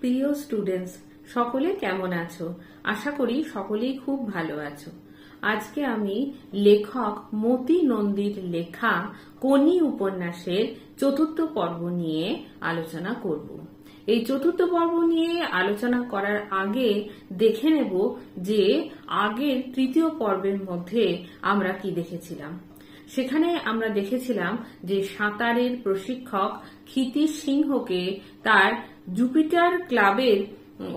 প্রিয় স্টুডেন্টস, সকলে কেমন আছো? আশা করি সকলেই খুব ভালো আছো। আজকে আমি লেখক মতি নন্দীর লেখা কোনি উপন্যাসের চতুর্থ পর্ব নিয়ে আলোচনা করব। এই চতুর্থ পর্ব নিয়ে আলোচনা করার আগে দেখে নেব যে আগের তৃতীয় পর্বের মধ্যে আমরা কি দেখেছিলাম। সেখানে আমরা দেখেছিলাম যে সাঁতারের প্রশিক্ষক ক্ষিতীশ সিংহকে তার জুপিটার ক্লাবের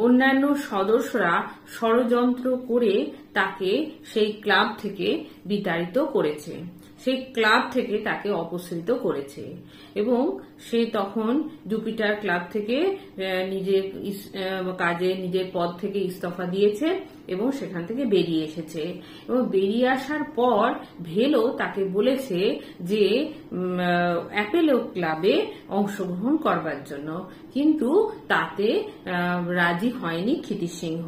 অন্যান্য সদস্যরা ষড়যন্ত্র করে তাকে সেই ক্লাব থেকে বিতাড়িত করেছে, সেই ক্লাব থেকে তাকে অপসৃত করেছে এবং সে তখন জুপিটার ক্লাব থেকে নিজের কাজে নিজের পদ থেকে ইস্তফা দিয়েছে এবং সেখান থেকে বেরিয়ে এসেছে। এবং বেরিয়ে আসার পর ভেলো তাকে বলেছে যে অ্যাপেলো ক্লাবে অংশগ্রহণ করবার জন্য, কিন্তু তাতে রাজি হয়নি ক্ষিতীশ সিংহ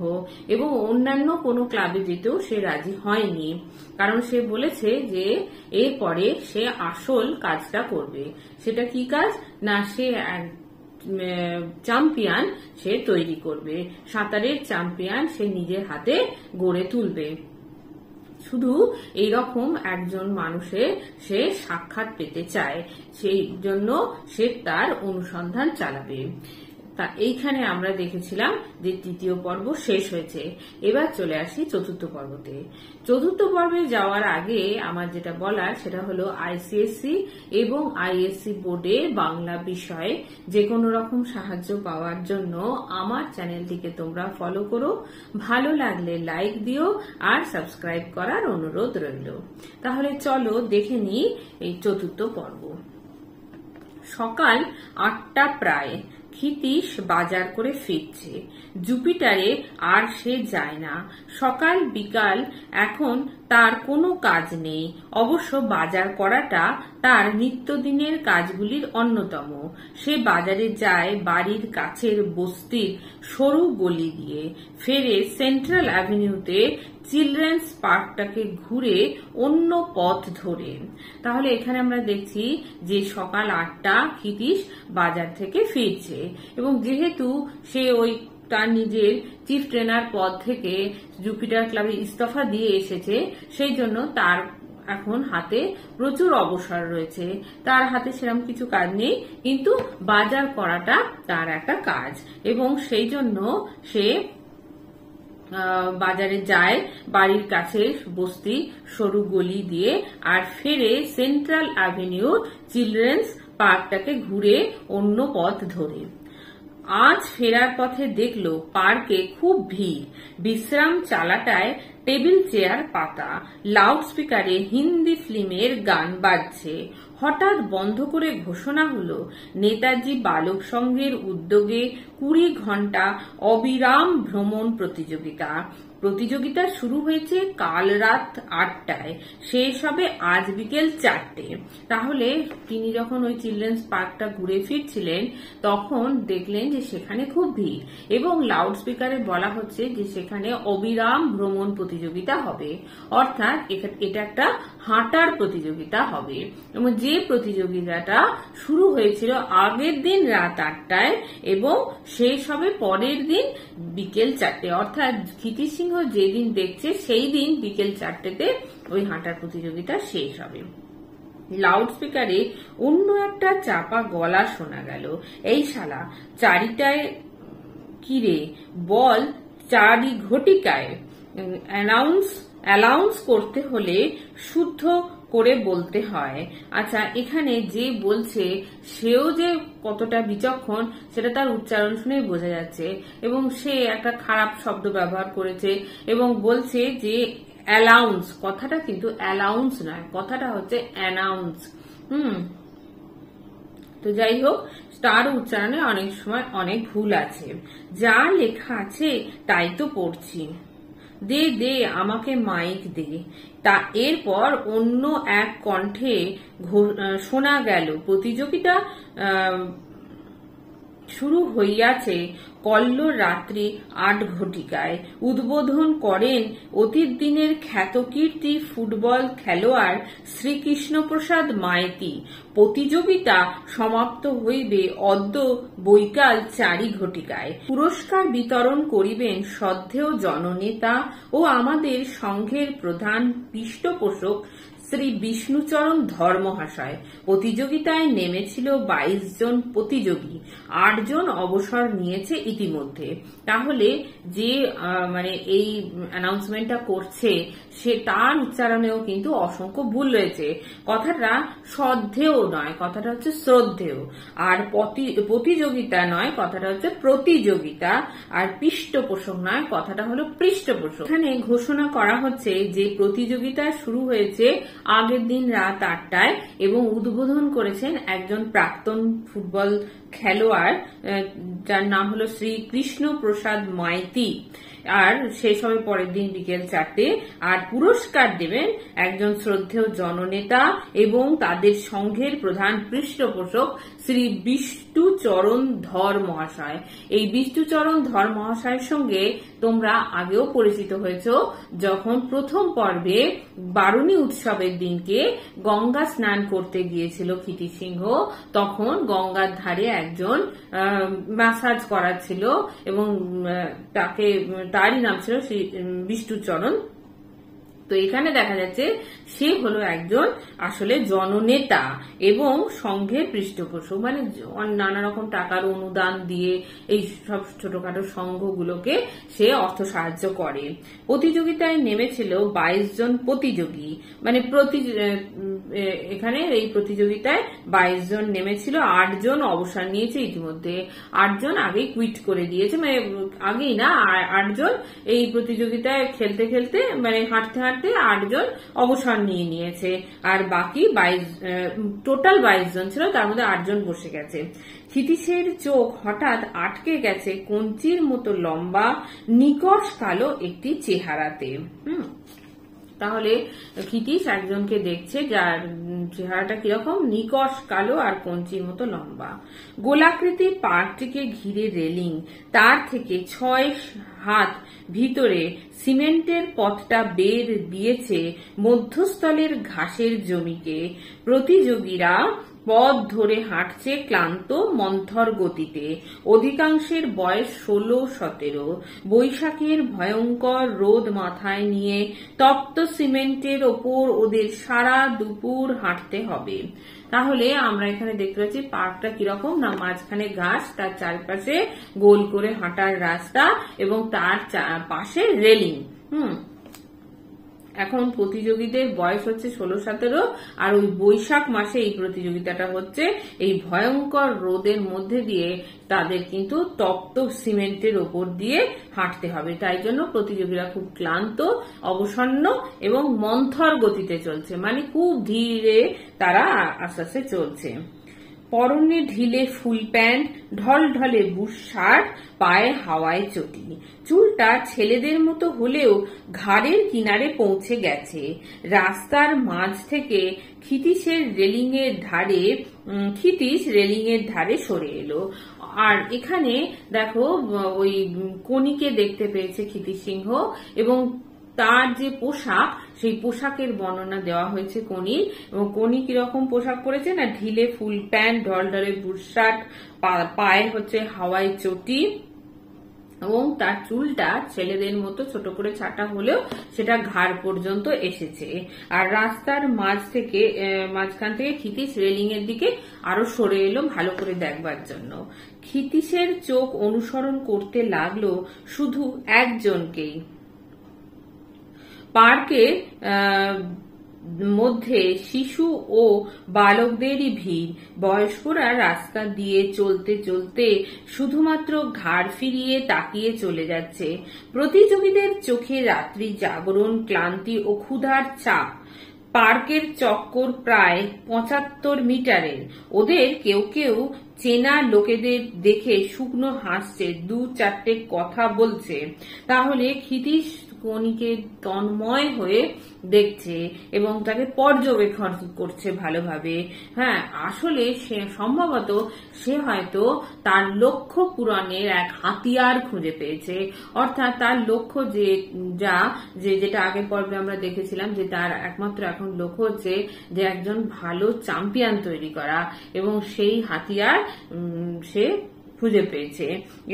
এবং অন্যান্য কোনো ক্লাবে যেতেও সে রাজি হয়নি, কারণ সে বলেছে যে এরপরে সে আসল কাজটা করবে। সেটা কি কাজ না, সে চ্যাম্পিয়ন সে তৈরি করবে, সাঁতারের চ্যাম্পিয়ন সে নিজের হাতে গড়ে তুলবে। শুধু এইরকম একজন মানুষের সে সাক্ষাৎ পেতে চায়, সেই জন্য সে তার অনুসন্ধান চালাবে। তা এইখানে আমরা দেখেছিলাম যে তৃতীয় পর্ব শেষ হয়েছে। এবার চলে আসি চতুর্থ পর্বতে। চতুর্থ পর্বে যাওয়ার আগে আমার যেটা বলার সেটা হলো আইসিএসসি এবং আইএসসি বোর্ডে বাংলা বিষয়ে যে কোনো রকম সাহায্য পাওয়ার জন্য আমার চ্যানেলটিকে তোমরা ফলো করো, ভালো লাগলে লাইক দিও আর সাবস্ক্রাইব করার অনুরোধ রইল। তাহলে চলো দেখে নিই এই চতুর্থ পর্ব। সকাল 8টা প্রায়। ক্ষিতীশ বাজার করে ফিরছে। জুপিটারে আর সে যায় না। সকাল বিকাল এখন তার কোনো কাজ নেই। অবশ্য বাজার করাটা তার নিত্যদিনের কাজগুলির অন্যতম। সে বাজারে যায় বাড়ির কাছের বস্তির সরু গলি দিয়ে, ফেরে সেন্ট্রাল অ্যাভিনিউতে চিলড্রেন্স পার্কটাকে ঘুরে অন্য পথ ধরে। তাহলে এখানে আমরা দেখছি যে সকাল 8টা ক্ষিতীশ বাজার থেকে ফিরছে এবং যেহেতু সে ওই তার নিজের চিফ ট্রেনার পদ থেকে জুপিটার ক্লাবে ইস্তফা দিয়ে এসেছে, সেই জন্য তার এখন হাতে প্রচুর অবসর রয়েছে। তার হাতে সেরকম কিছু কাজ নেই, কিন্তু বাজার করাটা তার একটা কাজ এবং সেই জন্য সে বাজারে যায় বাড়ির কাছে বস্তি সরু গলি দিয়ে আর ফেরে সেন্ট্রাল অ্যাভিনিউ চিলড্রেন্স পার্কটাকে ঘুরে অন্য পথ ধরে। আজ ফেরার পথে দেখলো পার্কে খুব ভিড়। বিশ্রাম চালাটায় টেবিল চেয়ার পাতা, লাউড স্পিকারে হিন্দি ফিল্মের গান বাজছে। হঠাৎ বন্ধ করে ঘোষণা হলো নেতাজি বালক সংঘের উদ্যোগে 20 ঘন্টা অবিরাম ভ্রমণ প্রতিযোগিতা। প্রতিযোগিতা শুরু হয়েছে কাল রাত 8টায়, শেষ হবে আজ বিকেল 4টে। তাহলে তিনি যখন ওই চিলড্রেন্স পার্কটা ঘুরে ফিরছিলেন তখন দেখলেন যে সেখানে খুব ভিড় এবং লাউড স্পিকারে বলা হচ্ছে যে সেখানে অবিরাম ভ্রমণ প্রতিযোগিতা হবে, অর্থাৎ এটা একটা হাঁটার প্রতিযোগিতা হবে এবং যে প্রতিযোগিতাটা শুরু হয়েছিল আগের দিন রাত 8টায় এবং শেষ হবে পরের দিন বিকেল 4টে, অর্থাৎ ক্ষিতীশ সিংহ যেদিন দেখছে সেই দিন বিকেল 4টেতে ওই হাঁটার প্রতিযোগিতা শেষ হবে। লাউড স্পিকারে অন্য একটা চাপা গলা শোনা গেল, এই শালা 4টায় কিরে বল, 4 ঘটিকায়। অ্যানাউন্স করতে হলে শুদ্ধ করে বলতে হয়। আচ্ছা, এখানে যে বলছে সেও যে কতটা বিচক্ষণ সেটা তার উচ্চারণ শুনেই বোঝা যাচ্ছে এবং সে একটা খারাপ শব্দ ব্যবহার করেছে এবং বলছে যে অ্যালাউন্স, কথাটা কিন্তু অ্যালাউন্স নয়, কথাটা হচ্ছে অ্যানাউন্স। তো যাই হোক, তার উচ্চারণে অনেক সময় অনেক ভুল আছে। যা লেখা আছে তাই তো পড়ছি, দে দে আমাকে মাইক দে। তা এরপর অন্য এক কণ্ঠে শোনা গেল প্রতিযোগিতা শুরু হইয়াছে কল্লোর রাত্রি ৮ ঘটিকায়। উদ্বোধন করেন অতীত দিনের খ্যাতকীর্তি ফুটবল খেলোয়াড় শ্রীকৃষ্ণপ্রসাদ মাইতি। প্রতিযোগিতা সমাপ্ত হইবে অদ্য বৈকাল ৪ ঘটিকায়। পুরস্কার বিতরণ করিবেন শ্রদ্ধেয় জননেতা ও আমাদের সংঘের প্রধান পৃষ্ঠপোষক শ্রী বিষ্ণুচরণ ধর মহাশয়। প্রতিযোগিতায় নেমেছিল ২২ জন প্রতিযোগী, ৮ জন অবসর নিয়েছে ইতিমধ্যে। তাহলে যে এই অ্যানাউন্সমেন্টটা করছে সে তার উচ্চারণেও কিন্তু অসংখ্য ভুল রয়েছে। কথাটা শ্রদ্ধেয় নয়, কথাটা হচ্ছে শ্রদ্ধেয়। আর প্রতিযোগিতা নয়, কথাটা হচ্ছে প্রতিযোগিতা। আর পৃষ্ঠপোষক নয়, কথাটা হলো পৃষ্ঠপোষক। এখানে ঘোষণা করা হচ্ছে যে প্রতিযোগিতা শুরু হয়েছে আগের দিন রাত ৮টায় এবং উদ্বোধন করেছেন একজন প্রাক্তন ফুটবল খেলোয়াড় যার নাম হলো শ্রী কৃষ্ণ প্রসাদ মাইতি। আর শেষ হবে পরের দিন বিকেল ৪টে। আর পুরস্কার দেবেন একজন শ্রদ্ধেয় জননেতা এবং তাদের সংঘের প্রধান পৃষ্ঠপোষক শ্রী বিষ্ণুচরণ ধর মহাশয়। এই বিষ্ণুচরণ ধর মহাশয়ের সঙ্গে তোমরা আগেও পরিচিত হয়েছ, যখন প্রথম পর্বে বারুণী উৎসবের দিনকে গঙ্গা স্নান করতে গিয়েছিল ক্ষিতি সিংহ। তখন গঙ্গার ধারে একজন ম্যাসাজ করাচ্ছিল এবং তারই নাম ছিল শ্রী বিষ্ণুচরণ। তো এখানে দেখা যাচ্ছে সে হলো একজন আসলে জননেতা এবং সংঘের পৃষ্ঠপোষক, নানা রকম টাকার অনুদান দিয়ে এই সব ছোটখাটো সংঘগুলোকে সে অর্থ সাহায্য করে। প্রতিযোগিতায় নেমেছিল ২২ জন প্রতিযোগী, এখানে এই প্রতিযোগিতায় ২২ জন নেমেছিল, ৮ জন অবসর নিয়েছে ইতিমধ্যে। ৮ জন আগেই কুইট করে দিয়েছে, আগেই না, ৮ জন এই প্রতিযোগিতায় খেলতে খেলতে হাঁটতে হাঁটতে ৮ জন অবসর নিয়ে নিয়েছে। আর বাকি টোটাল ২২ জন ছিল, তার মধ্যে ৮ জন বসে গেছে। ক্ষিতীশের চোখ হঠাৎ আটকে গেছে কঞ্চির মতো লম্বা নিকষ কালো একটি চেহারাতে। তাহলে ক্ষিতীশ একজনকে দেখছে যার চেহারাটা কিরকম, নিকষ কালো আর কঞ্চির মতো লম্বা। গোলাকৃতি পার্কটিকে ঘিরে রেলিং, তার থেকে ৬ হাত ভিতরে সিমেন্টের পথটা বের দিয়েছে মধ্যস্থলের ঘাসের জমিকে। প্রতিযোগীরা পথ ধরে হাঁটছে ক্লান্ত মন্থর গতিতে। অধিকাংশের বয়স ১৬-১৭। বৈশাখের ভয়ঙ্কর রোদ মাথায় নিয়ে তপ্ত সিমেন্টের ওপর ওদের সারা দুপুর হাঁটতে হবে। তাহলে আমরা এখানে দেখতে পাচ্ছি পার্কটা কিরকম না, মাঝখানে ঘাস, তার চারপাশে গোল করে হাঁটার রাস্তা এবং তার পাশে রেলিং। এখন প্রতিযোগীদের বয়স হচ্ছে ১৬-১৭, আর ওই বৈশাখ মাসে এই প্রতিযোগিতাটা হচ্ছে। এই ভয়ঙ্কর রোদের মধ্যে দিয়ে তাদের কিন্তু তপ্ত সিমেন্টের ওপর দিয়ে হাঁটতে হবে, তাই জন্য প্রতিযোগীরা খুব ক্লান্ত, অবসন্ন এবং মন্থর গতিতে চলছে, খুব ধীরে তারা আস্তে আস্তে চলছে। পরনে ঢিলে ফুল প্যান্ট, ঢলঢলে বুশ শার্ট, পায়ে হাওয়ায় চটি। চুলটা ছেলেদের মতো হলেও ঘাড়ের কিনারে পৌঁছে গেছে। রাস্তার মাঝ থেকে ক্ষিতীশ রেলিং এর ধারে সরে এলো। আর এখানে দেখো ওই কনিকে দেখতে পেয়েছে ক্ষিতীশ সিংহ এবং তার যে পোশাক, সেই পোশাকের বর্ণনা দেওয়া হয়েছে কনির। এবং কনি কিরকম পোশাক পরেছে না, ঢিলে ফুল প্যান্ট, ঢলঢলে বুশ শার্ট, পায়ে হচ্ছে হাওয়াই চটি এবং তার চুলটা ছেলেদের মতো ছোট করে ছাটা হলেও সেটা ঘাড় পর্যন্ত এসেছে। আর রাস্তার মাঝখান থেকে ক্ষিতীশ রেলিং এর দিকে আরো সরে এলো ভালো করে দেখবার জন্য। ক্ষিতীশের চোখ অনুসরণ করতে লাগলো শুধু একজনকেই। পার্কের মধ্যে শিশু ও বালকদেরই ভিড়। বয়স্করা রাস্তা দিয়ে চলতে চলতে শুধুমাত্র ঘাড় ফিরিয়ে তাকিয়ে চলে যাচ্ছে। প্রতিযোগীদের চোখে রাত্রি জাগরণ, ক্লান্তি ও ক্ষুধার চাপ। পার্কের চক্কর প্রায় ৭৫ মিটারের। ওদের কেউ কেউ চেনা লোকেদের দেখে শুকনো হাসছে, দু চারটে কথা বলছে। তাহলে ক্ষিতীশ কণিকে তন্ময় হয়ে দেখছে এবং তাকে পর্যবেক্ষণ করছে ভালোভাবে। হ্যাঁ, আসলে সে সম্ভবত সে হয়তো তার লক্ষ্য পূরণের এক হাতিয়ার খুঁজে পেয়েছে। অর্থাৎ তার লক্ষ্য যেটা আগের পর্বে আমরা দেখেছিলাম যে তার একমাত্র এখন লক্ষ্য হচ্ছে যে একজন ভালো চ্যাম্পিয়ন তৈরি করা, এবং সেই হাতিয়ার সে খুঁজে পেয়েছে।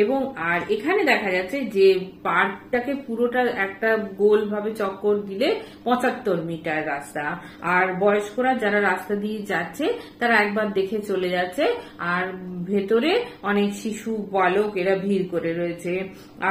এবং আর এখানে দেখা যাচ্ছে যে পার্কটাকে পুরোটা একটা গোল ভাবে চক্কর দিলে 75 মিটার রাস্তা, আর বয়স্করা যারা রাস্তা দিয়ে যাচ্ছে তারা একবার দেখে চলে যাচ্ছে, আর ভেতরে অনেক শিশু বালক এরা ভিড় করে রয়েছে।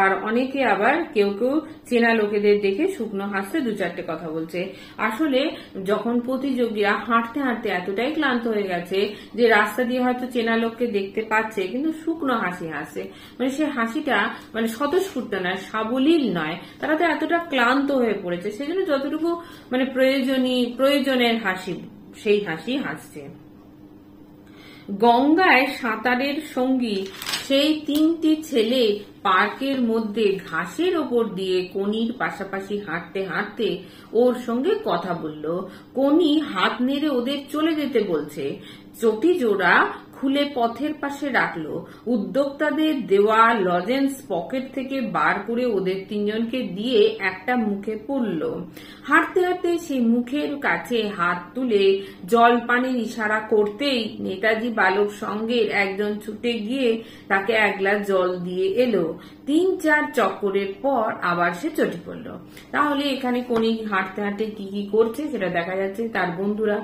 আর অনেকে আবার কেউ কেউ চেনা লোকেদের দেখে শুকনো হাসতে দু চারটে কথা বলছে। আসলে যখন প্রতিযোগীরা হাঁটতে হাঁটতে এতটাই ক্লান্ত হয়ে গেছে যে রাস্তা দিয়ে হয়তো চেনা লোককে দেখতে পাচ্ছে কিন্তু শুকনো হাসি হাসে, মানে সে হাসিটা মানে স্বতঃস্ফূর্ত নয়, সাবলীল নয়, তারা তো এতটা ক্লান্ত হয়ে পড়েছে, সেজন্য যতটুকু মানে প্রয়োজনের হাসি সেই হাসি হাসছে। গঙ্গায় সাঁতারের সঙ্গী সেই 3টি ছেলে পার্কের মধ্যে ঘাসের ওপর দিয়ে কনির পাশাপাশি হাঁটতে হাঁটতে ওর সঙ্গে কথা বলল। কনি হাত নেড়ে ওদের চলে যেতে বলছে। চটি জোড়া খুলে পথের পাশে রাখলো। উদ্যোক্তাদের দেওয়া লজেন্স পকেট থেকে বার করে ওদের 3জনকে দিয়ে একটা মুখে পুরল। হাঁটতে হাঁটতে সেই মুখের কাছে হাত তুলে জলপানের ইশারা করতেই নেতাজি বালক সঙ্গের একজন ছুটে গিয়ে তাকে এক গ্লাস জল দিয়ে এলো। 3-4 চক্করের পর আবার সে চটি পড়ল। তাহলে এখানে কোনি হাঁটতে হাঁটতে কি কি করছে সেটা দেখা যাচ্ছে। তার বন্ধুরা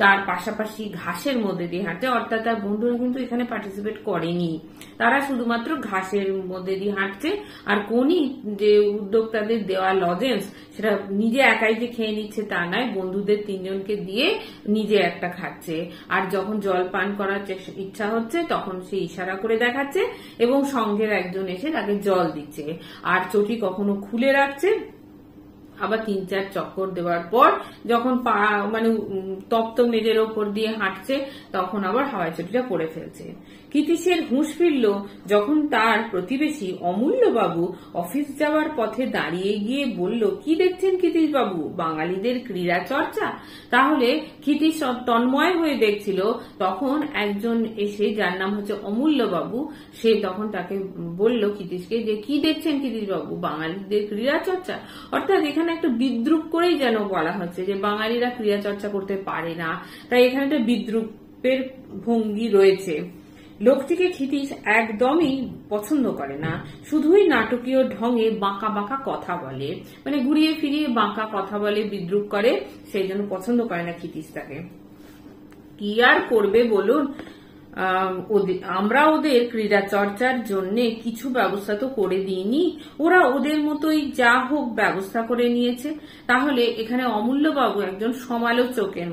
তার পাশাপাশি ঘাসের মধ্যে দিয়ে হাঁটছে, অর্থাৎ তার বন্ধুরা কিন্তু এখানে পার্টিসিপেট করেনি, তারা শুধুমাত্র ঘাসের মধ্যে দিয়ে হাঁটছে। আর কোনি যে উদ্যোক্তাদের দেওয়া লজেন্স সেটা নিজে একাই যে খেয়ে নিচ্ছে তা নয়, বন্ধুদের 3জনকে দিয়ে নিজে একটা খাচ্ছে। আর যখন জল পান করার ইচ্ছা হচ্ছে তখন সে ইশারা করে দেখাচ্ছে এবং সঙ্গের একজন এসে তাকে জল দিচ্ছে। আর চটি কখনো খুলে রাখছে, আবার 3-4 চক্কর দেওয়ার পর যখন মানে তপ্ত মেঝের ওপর দিয়ে হাঁটছে তখন আবার হাওয়াই চটিটা পরে ফেলছে। ক্ষিতীশের হুঁশ ফিরল যখন তার প্রতিবেশী অমূল্যবাবু অফিস যাওয়ার পথে দাঁড়িয়ে গিয়ে বলল, কি দেখছেন ক্ষিতীশ বাবু, বাঙালিদের ক্রীড়া চর্চা? তাহলে ক্ষিতীশ তন্ময় হয়ে দেখছিল, তখন একজন এসে যার নাম হচ্ছে অমূল্যবাবু, সে তখন তাকে বলল ক্ষিতীশকে যে কি দেখছেন ক্ষিতীশ বাবু, বাঙালিদের ক্রীড়া চর্চা। অর্থাৎ এখানে একটা বিদ্রুপ করেই যেন বলা হচ্ছে যে বাঙালিরা ক্রীড়া চর্চা করতে পারে না, তাই এখানে একটা বিদ্রুপের ভঙ্গি রয়েছে। লোকটিকে ক্ষিতীশ একদমই পছন্দ করে না, শুধুই নাটকীয় ঢঙে বাঁকা বাঁকা কথা বলে, মানে ঘুরিয়ে ফিরিয়ে বাঁকা কথা বলে, বিদ্রুপ করে, সেই জন্য পছন্দ করে না ক্ষিতীশ তাকে। কি আর করবে বলুন, আমরা ওদের ক্রীড়া চর্চার জন্য কিছু ব্যবস্থা তো করে দিইনি, ওরা ওদের মতোই যা হোক ব্যবস্থা করে নিয়েছে। তাহলে এখানে অমূল্যবাবু একজন সমালোচকের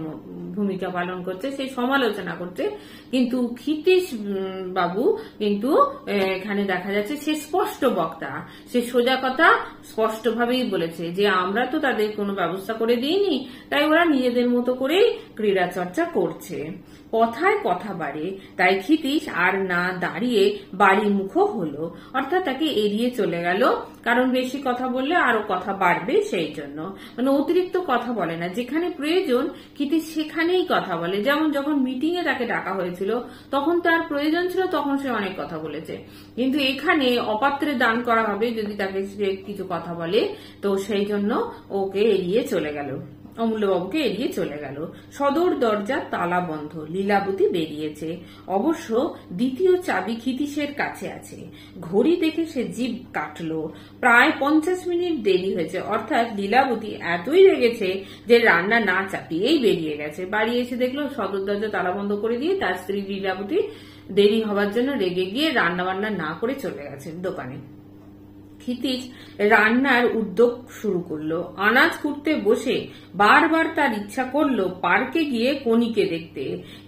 ভূমিকা পালন করছে, সেই সমালোচনা করছে, কিন্তু ক্ষিতীশ বাবু কিন্তু এখানে দেখা যাচ্ছে সে স্পষ্ট বক্তা, সে সোজা কথা স্পষ্টভাবেই বলেছে যে আমরা তো তাদের কোনো ব্যবস্থা করে দিইনি, তাই ওরা নিজেদের মতো করেই ক্রীড়া চর্চা করছে। কথায় কথা বাড়ে, তাই ক্ষিতীশ আর না দাঁড়িয়ে বাড়ি মুখো হলো, অর্থাৎ তাকে এড়িয়ে চলে গেল, কারণ বেশি কথা বললে আরো কথা বাড়বে, সেই জন্য মানে অতিরিক্ত কথা বলে না, যেখানে প্রয়োজন ক্ষিতীশ সেখানেই কথা বলে। যেমন যখন মিটিং এ তাকে ডাকা হয়েছিল তখন তার প্রয়োজন ছিল, তখন সে অনেক কথা বলেছে, কিন্তু এখানে অপাত্রে দান করা হবে যদি তাকে সে কিছু কথা বলে, তো সেই জন্য ওকে এড়িয়ে চলে গেল, অমূল্যবাবুকে এড়িয়ে চলে গেল। সদর দরজা তালা বন্ধ, লীলাবতী বেরিয়েছে। অবশ্য দ্বিতীয় চাবি ক্ষিতীশের কাছে আছে। ঘড়ি দেখে সে জিভ কাটলো, প্রায় 50 মিনিট দেরি হয়েছে, অর্থাৎ লীলাবতী এতই রেগেছে যে রান্না না চাপিয়েই বেরিয়ে গেছে। বাড়ি এসে দেখলো সদর দরজা তালা বন্ধ করে দিয়ে তার স্ত্রী লীলাবতী দেরি হওয়ার জন্য রেগে গিয়ে রান্না বান্না না করে চলে গেছে দোকানে। ক্ষিতিশ রান্নার উদ্যোগ শুরু করলো। আনাজ কুটতে বসে বারবার তার ইচ্ছা করলো পার্কে গিয়ে কনিকে দেখতে।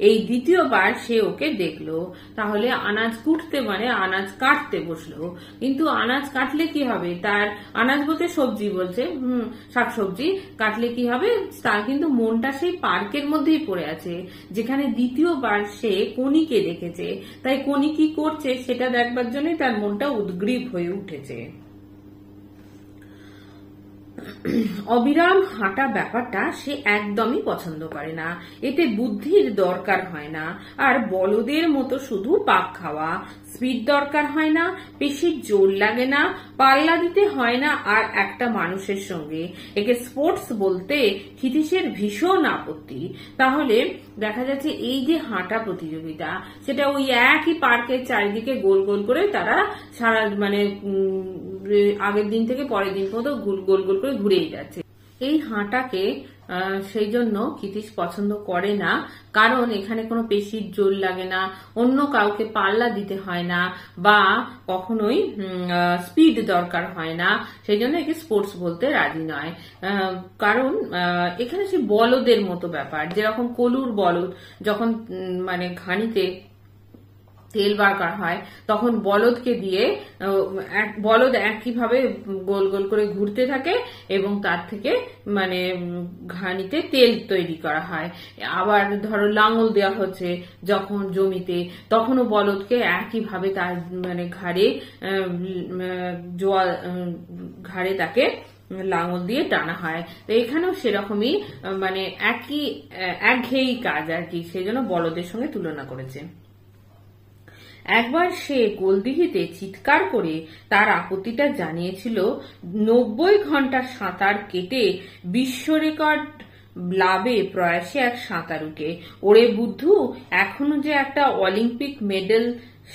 এই দ্বিতীয়বার সে ওকে দেখলো। তাহলে আনাজ কুটতে মানে আনাজ কাটতে বসলো, কিন্তু আনাজ কাটলে কি হবে, তার আনাজ বলতে সবজি বলছে, শাকসবজি কাটলে কি হবে, তার কিন্তু মনটা সেই পার্কের মধ্যেই পড়ে আছে, যেখানে দ্বিতীয়বার সে কনিকে দেখেছে। তাই কনি কি করছে সেটা দেখবার জন্যই তার মনটা উদ্গ্রীব হয়ে উঠেছে। অবিরাম হাঁটা ব্যাপারটা সে একদমই পছন্দ করে না। এতে বুদ্ধির দরকার হয় না, আর বলদের মতো শুধু পাক খাওয়া, স্পিড দরকার হয় না, পেশির জোর লাগে না, পাল্লা দিতে হয় না আর একটা মানুষের সঙ্গে। একে স্পোর্টস বলতে ক্ষিতিশের ভীষণ আপত্তি। তাহলে দেখা যাচ্ছে এই যে হাঁটা প্রতিযোগিতা, সেটা ওই একই পার্কের চারিদিকে গোল গোল করে তারা সারা মানে আগের দিন থেকে পরের দিন পর্যন্ত গোল গোল করে ঘুরেই যাচ্ছে। এই হাঁটাকে সেই জন্য ক্ষিতিশ পছন্দ করে না, কারণ এখানে কোনো পেশির জোর লাগে না, অন্য কাউকে পাল্লা দিতে হয় না, বা কখনোই স্পিড দরকার হয় না। সেই জন্য একে স্পোর্টস বলতে রাজি নয়। কারণ এখানে সে বলদের মতো ব্যাপার, যেরকম কলুর বলদ যখন মানে ঘানিতে তেল বার করা হয় তখন বলদকে দিয়ে বলদ একইভাবে গোল গোল করে ঘুরতে থাকে এবং তার থেকে মানে ঘানিতে তেল তৈরি করা হয়। আবার ধরো লাঙল দেওয়া হচ্ছে যখন জমিতে, তখনও বলদকে একইভাবে তার মানে ঘাড়ে তাকে লাঙল দিয়ে টানা হয়। তো এখানেও সেরকমই মানে একঘেয়েই কাজ আর কি, সেই জন্য বলদের সঙ্গে তুলনা করেছে। একবার সে গোলদিঘিতে চিৎকার করে তার আপত্তিটা জানিয়েছিল 90 ঘন্টা সাঁতার কেটে বিশ্ব রেকর্ড লাভে প্রয়াসী এক সাঁতারুকে। ওরে বুদ্ধু, এখনো যে একটা অলিম্পিক মেডেল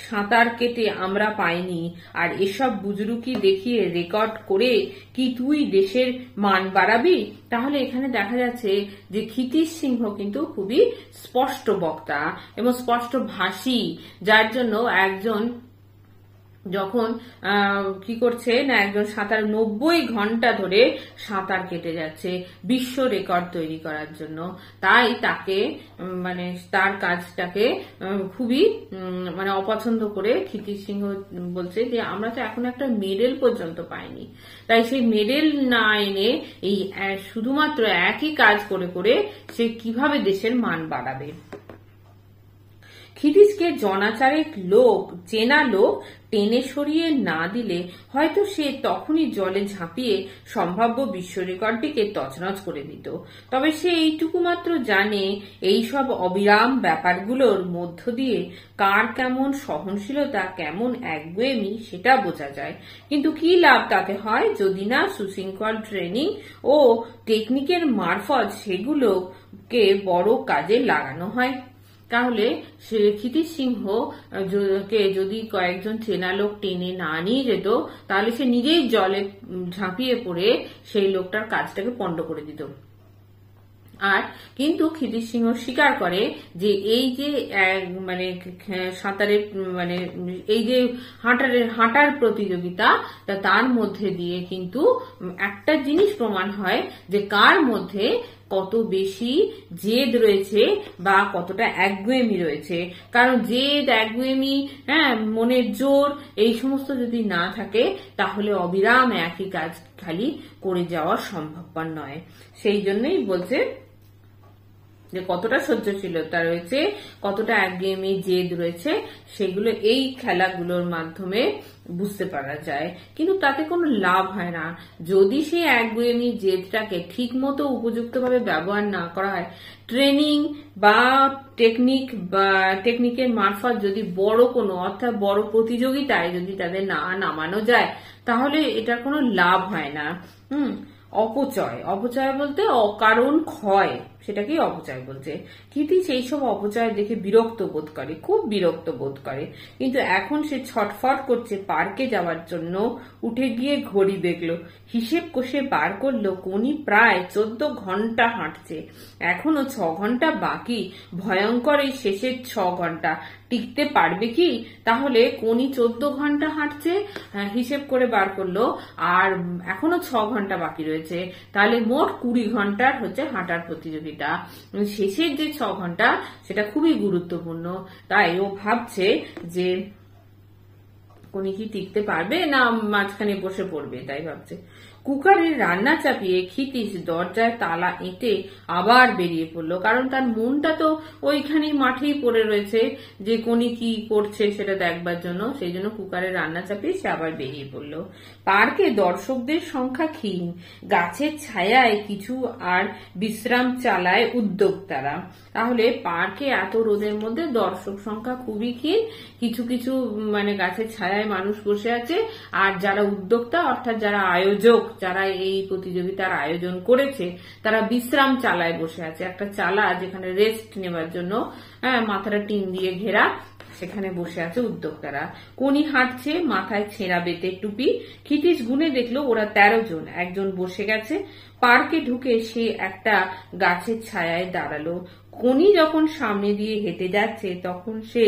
সাঁতার কেটে আমরা পাইনি, আর এসব বুজরুকি দেখিয়ে রেকর্ড করে কি তুই দেশের মান বাড়াবি? তাহলে এখানে দেখা যাচ্ছে যে ক্ষিতিশ সিংহ কিন্তু খুবই স্পষ্ট বক্তা এবং স্পষ্ট ভাষী, যার জন্য একজন যখন কি করছে না, একজন সাঁতার 90 ঘন্টা ধরে সাঁতার কেটে যাচ্ছে বিশ্ব রেকর্ড তৈরি করার জন্য, তাই তাকে মানে তার কাজটাকে খুবই মানে অপছন্দ করে ক্ষিতিশ সিংহ বলছে যে আমরা তো এখন একটা মেডেল পর্যন্ত পাইনি। তাই সেই মেডেল না এনে এই শুধুমাত্র একই কাজ করে করে সে কিভাবে দেশের মান বাড়াবে। ক্ষিতিশকে জনাচারেক লোক, চেনা লোক টেনে সরিয়ে না দিলে হয়তো সে তখনই জলে ঝাঁপিয়ে সম্ভাব্য বিশ্ব রেকর্ডটিকে তছনছ করে দিত। তবে সে এইটুকু মাত্র জানে, এই সব অবিরাম ব্যাপারগুলোর মধ্য দিয়ে কার কেমন সহনশীলতা, কেমন একগুঁয়েমি সেটা বোঝা যায়। কিন্তু কি লাভ তাতে হয় যদি না সুশৃঙ্খল ট্রেনিং ও টেকনিকের মারফত সেগুলোকে বড় কাজে লাগানো হয়। তাহলে সে ক্ষিতিশ সিংহ কে যদি কয়েকজন চেনা লোক টেনে না নিয়ে যেত, তাহলে সে নিজেই জলে ঝাঁপিয়ে পড়ে সেই লোকটার কাজটাকে পণ্ড করে দিত। আর কিন্তু ক্ষিতিশ সিংহ স্বীকার করে যে এই যে মানে সাঁতারের মানে এই যে হাঁটার প্রতিযোগিতা, তার মধ্যে দিয়ে কিন্তু একটা জিনিস প্রমাণ হয় যে কার মধ্যে কত বেশি জেদ রয়েছে বা কতটা একগুঁয়েমি রয়েছে। কারণ জেদ, একগুঁয়েমি, মনের জোর এই সমস্ত যদি না থাকে তাহলে অবিরাম একই কাজ খালি করে যাওয়া সম্ভবপর নয়। সেই জন্যই বলছে যে কতটা সহ্যশীলতা রয়েছে, কতটা একগুঁয়েমি, জেদ রয়েছে, সেগুলো এই খেলাগুলোর মাধ্যমে বুঝতে পারা যায়। কিন্তু তাতে কোনো লাভ হয় না যদি সেই একগুঁয়েমি, জেদটাকে ঠিক মতো উপযুক্তভাবে ব্যবহার না করা হয়। ট্রেনিং বা টেকনিকের মারফত যদি বড় কোনো অর্থাৎ বড় প্রতিযোগিতায় যদি তাদের না নামানো যায়, তাহলে এটার কোনো লাভ হয় না। অপচয় বলতে অকারণ ক্ষয়, সেটাকেই অপচয় বলছে। ক্ষিতিশ এইসব অপচয় দেখে বিরক্ত বোধ করে, খুব বিরক্ত বোধ করে। কিন্তু এখন সে ছটফট করছে পার্কে যাওয়ার জন্য। উঠে গিয়ে ঘড়ি দেখলো, হিসেব কষে বার করলো কোনি প্রায় 14 ঘন্টা হাঁটছে। এখনো 6 ঘন্টা বাকি। ভয়ঙ্কর এই শেষের 6 ঘন্টা টিকতে পারবে কি? তাহলে কোনি 14 ঘন্টা হাঁটছে, হিসেব করে বার করলো, আর এখনো 6 ঘন্টা বাকি রয়েছে। তাহলে মোট 20 ঘন্টার হচ্ছে হাঁটার প্রতিযোগিতা। শেষের যে 6 ঘন্টা সেটা খুবই গুরুত্বপূর্ণ। তাই ও ভাবছে যে কোনি কি টিকতে পারবে না মাঝখানে বসে পড়বে, তাই ভাবছে। কুকারের রান্না চাপিয়ে ক্ষিতিশ দরজায় তালা এঁটে আবার বেরিয়ে পড়লো, কারণ তার মনটা তো ওইখানেই মাঠেই পড়ে রয়েছে যে কোনি কি করছে সেটা দেখবার জন্য। সেই জন্য কুকারের রান্না চাপিয়ে সে আবার বেরিয়ে পড়লো। পার্কে দর্শকদের সংখ্যা ক্ষীণ, গাছের ছায়ায় কিছু আর বিশ্রাম চালায় উদ্যোক্তারা। তাহলে পার্কে এত রোদের মধ্যে দর্শক সংখ্যা খুবই ক্ষীণ, কিছু কিছু মানে গাছের ছায়ায় মানুষ বসে আছে, আর যারা উদ্যোক্তা অর্থাৎ যারা আয়োজক, যারা এই প্রতিযোগিতার আয়োজন করেছে, তারা বিশ্রাম চালায় বসে আছে। একটা চালা যেখানে রেস্ট নেবার জন্য মাথাটা টিন দিয়ে ঘেরা, সেখানে বসে আছে উদ্যোক্তারা। কোনি হাঁটছে, মাথায় ছেঁড়া বেতের টুপি। ক্ষিতিশ গুনে দেখলো ওরা 13 জন। একজন বসে গেছে। পার্কে ঢুকে সে একটা গাছের ছায়ায় দাঁড়ালো। কোনি যখন সামনে দিয়ে হেঁটে যাচ্ছে তখন সে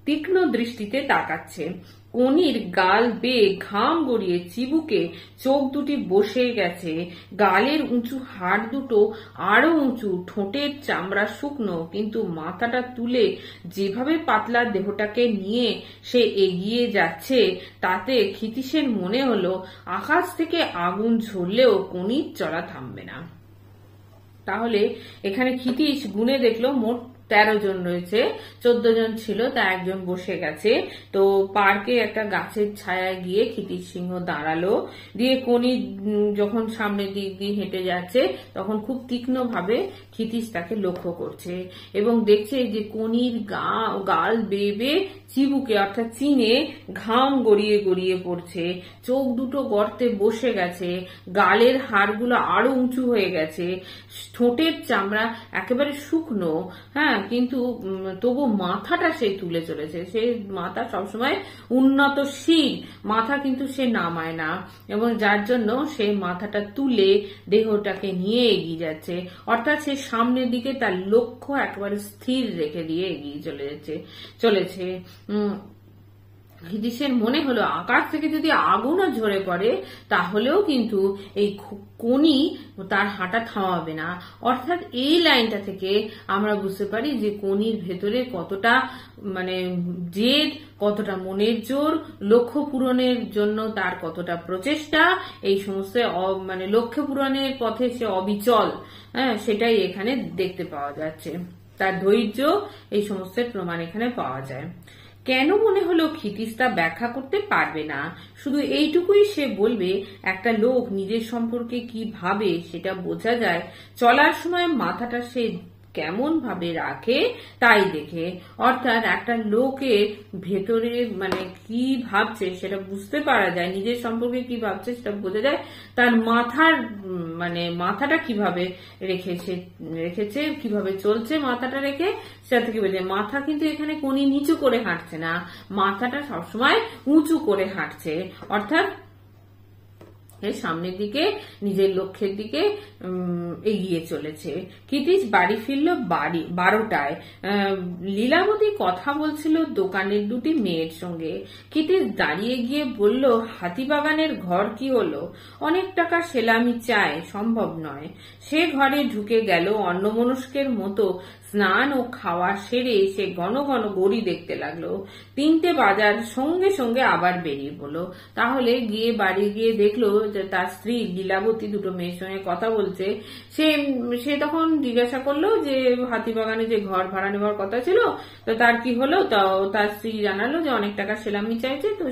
তীক্ষ্ণ দৃষ্টিতে তাকাচ্ছে। কোনির গাল বেয়ে ঘাম গড়িয়ে চিবুকে চোখ দুটি বসে গেছে, গালের উঁচু হাড় দুটো আরো উঁচু, ঠোঁটের চামড়া শুকনো, কিন্তু মাথাটা তুলে যেভাবে পাতলা দেহটাকে নিয়ে সে এগিয়ে যাচ্ছে তাতে ক্ষিতিশের মনে হলো আকাশ থেকে আগুন ঝরলেও কোনির চলা থামবে না। তাহলে এখানে ক্ষিতিশ গুনে দেখলো মোট 13 জন রয়েছে, 14 জন ছিল, তা একজন বসে গেছে। তো পার্কে একটা গাছের ছায়ায় গিয়ে ক্ষিতিশ সিংহ দাঁড়ালো। দিয়ে কোনি যখন সামনের দিক দিয়ে হেঁটে যাচ্ছে তখন খুব তীক্ষ্ণ ভাবে ক্ষিতিশ তাকে লক্ষ্য করছে এবং দেখছে যে কোনির গাল বেয়ে বেয়ে চিবুকে অর্থাৎ চিনে ঘাম গড়িয়ে গড়িয়ে পড়ছে, চোখ দুটো গর্তে বসে গেছে, গালের হাড়গুলো আরো উঁচু হয়ে গেছে, ঠোঁটের চামড়া একেবারে শুকনো, কিন্তু তবু মাথাটা সে তুলে চলেছে। সে মাথা সবসময় উন্নত শির, মাথা কিন্তু সে নামায় না, এবং যার জন্য সে মাথাটা তুলে দেহটাকে নিয়ে এগিয়ে যাচ্ছে। অর্থাৎ সে সামনের দিকে তার লক্ষ্য একেবারে স্থির রেখে দিয়ে এগিয়ে চলেছে। ক্ষিতিশের মনে হলো আকাশ থেকে যদি আগুনও ঝরে পড়ে তাহলেও কিন্তু এই কোনি তার হাঁটা থামাবে না। অর্থাৎ এই লাইনটা থেকে আমরা বুঝতে পারি যে কোনির ভেতরে কতটা মানে জেদ, কতটা মনের জোর, লক্ষ্য পূরণের জন্য তার কতটা প্রচেষ্টা, এই সমস্ত মানে লক্ষ্য পূরণের পথে সে অবিচল, সেটাই এখানে দেখতে পাওয়া যাচ্ছে। তার ধৈর্য, এই সমস্ত প্রমাণ এখানে পাওয়া যায়। কেন মনে হলো ক্ষিতিশ তা ব্যাখ্যা করতে পারবে না, শুধু এইটুকুই সে বলবে একটা লোক নিজের সম্পর্কে কি ভাবে সেটা বোঝা যায় চলার সময় মাথাটা সে কেমন ভাবে রাখে তাই দেখে। অর্থাৎ একটা লোকের ভেতরে মানে কি ভাবছে সেটা বুঝতে পারা যায়, নিজের সম্পর্কে কি ভাবছে সেটা বোঝা যায় তার মাথাটা কিভাবে রেখেছে, কিভাবে চলছে মাথাটা রেখে, সেটা থেকে বোঝা যায়। মাথা কিন্তু এখানে কোনি নিচু করে হাঁটছে না, মাথাটা সবসময় উঁচু করে হাঁটছে, অর্থাৎ সামনের দিকে নিজের লক্ষ্যের দিকে এগিয়ে চলেছে। ক্ষিতিশ বাড়ি ফিরল 12টায়। লীলাবতী কথা বলছিল দোকানের দুটি মেয়ের সঙ্গে। ক্ষিতিশ দাঁড়িয়ে গিয়ে বলল, হাতিবাগানের ঘর কি হলো? অনেক টাকা সেলামি চায়, সম্ভব নয়। সে ঘরে ঢুকে গেল অন্যমনস্কের মতো। স্নান ও খাওয়া সেরে সে ঘন ঘন ঘড়ি দেখতে লাগলো। 3টে বাজার সঙ্গে সঙ্গে আবার বেরিয়ে পড়লো। তাহলে বাড়ি গিয়ে দেখলো যে তার স্ত্রী লীলাবতী দুটো মেয়ের সঙ্গে কথা বলছে। সে তখন জিজ্ঞাসা করলো যে হাতিবাগানে যে ঘর ভাড়া নেওয়ার কথা ছিল তো তার কি হলো। তার স্ত্রী জানালো যে অনেক টাকা সেলামি চাইছে, তো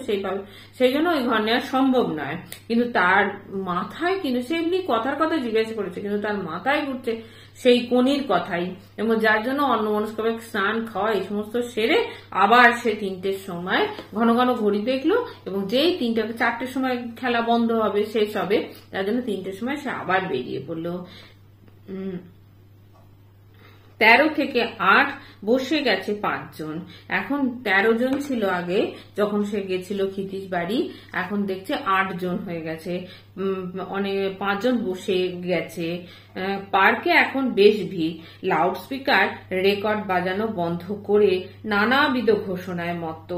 সেই জন্য ওই ঘর নেওয়া সম্ভব নয়। কিন্তু তার মাথায়, কিন্তু সে এমনি কথার কথা জিজ্ঞাসা করেছে, কিন্তু তার মাথায় ঘুরছে সেই কোনির কথাই, এবং যার জন্য অন্যমনস্কভাবে স্নান খাওয়া এই সমস্ত সেরে আবার সে 3টের সময় ঘন ঘন ঘড়ি দেখলো, এবং যেই 4টের সময় খেলা বন্ধ হবে, শেষ হবে, তার জন্য 3টের সময় সে আবার বেরিয়ে পড়লো। 13 থেকে 8 বসে গেছে 5 জন। এখন 13 জন ছিল আগে যখন সে গেছিল ক্ষিতিশ বাড়ি, এখন দেখছে 8 জন হয়ে গেছে, অনেক 5 জন বসে গেছে। পার্কে এখন বেশ ভিড়। লাউড স্পিকার রেকর্ড বাজানো বন্ধ করে নানাবিধ ঘোষণায় মত্ত।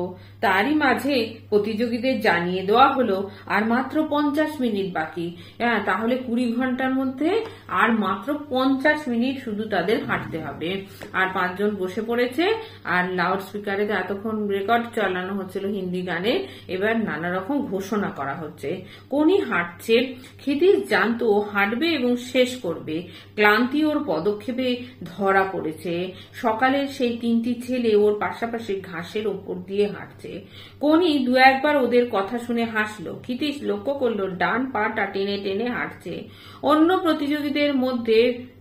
তারই মাঝে প্রতিযোগীদের জানিয়ে দেওয়া হলো আর মাত্র 50 মিনিট বাকি। তাহলে 20 ঘন্টার মধ্যে আর মাত্র 50 মিনিট শুধু তাদের হাঁটতে হবে। আর 5 জন বসে পড়েছে, আর লাউড স্পিকারে এতক্ষণ রেকর্ড চালানো হচ্ছিল হিন্দি গানে, এবার নানা রকম ঘোষণা করা হচ্ছে। কোনি হাঁটছে, ক্ষিতিশ জানতো হাঁটবে এবং শেষ করবে। ক্লান্তি ওর পদক্ষেপে ধরা পড়েছে। সকালের সেই 3টি ছেলে ওর পাশাপাশি ঘাসের ওপর দিয়ে হাঁটছে। কোনি 2-1 ওদের কথা শুনে হাসলো। ক্ষিতিশ লক্ষ্য করলো ডান পাটা টেনে টেনে হাঁটছে। অন্য প্রতিযোগীদের মধ্যে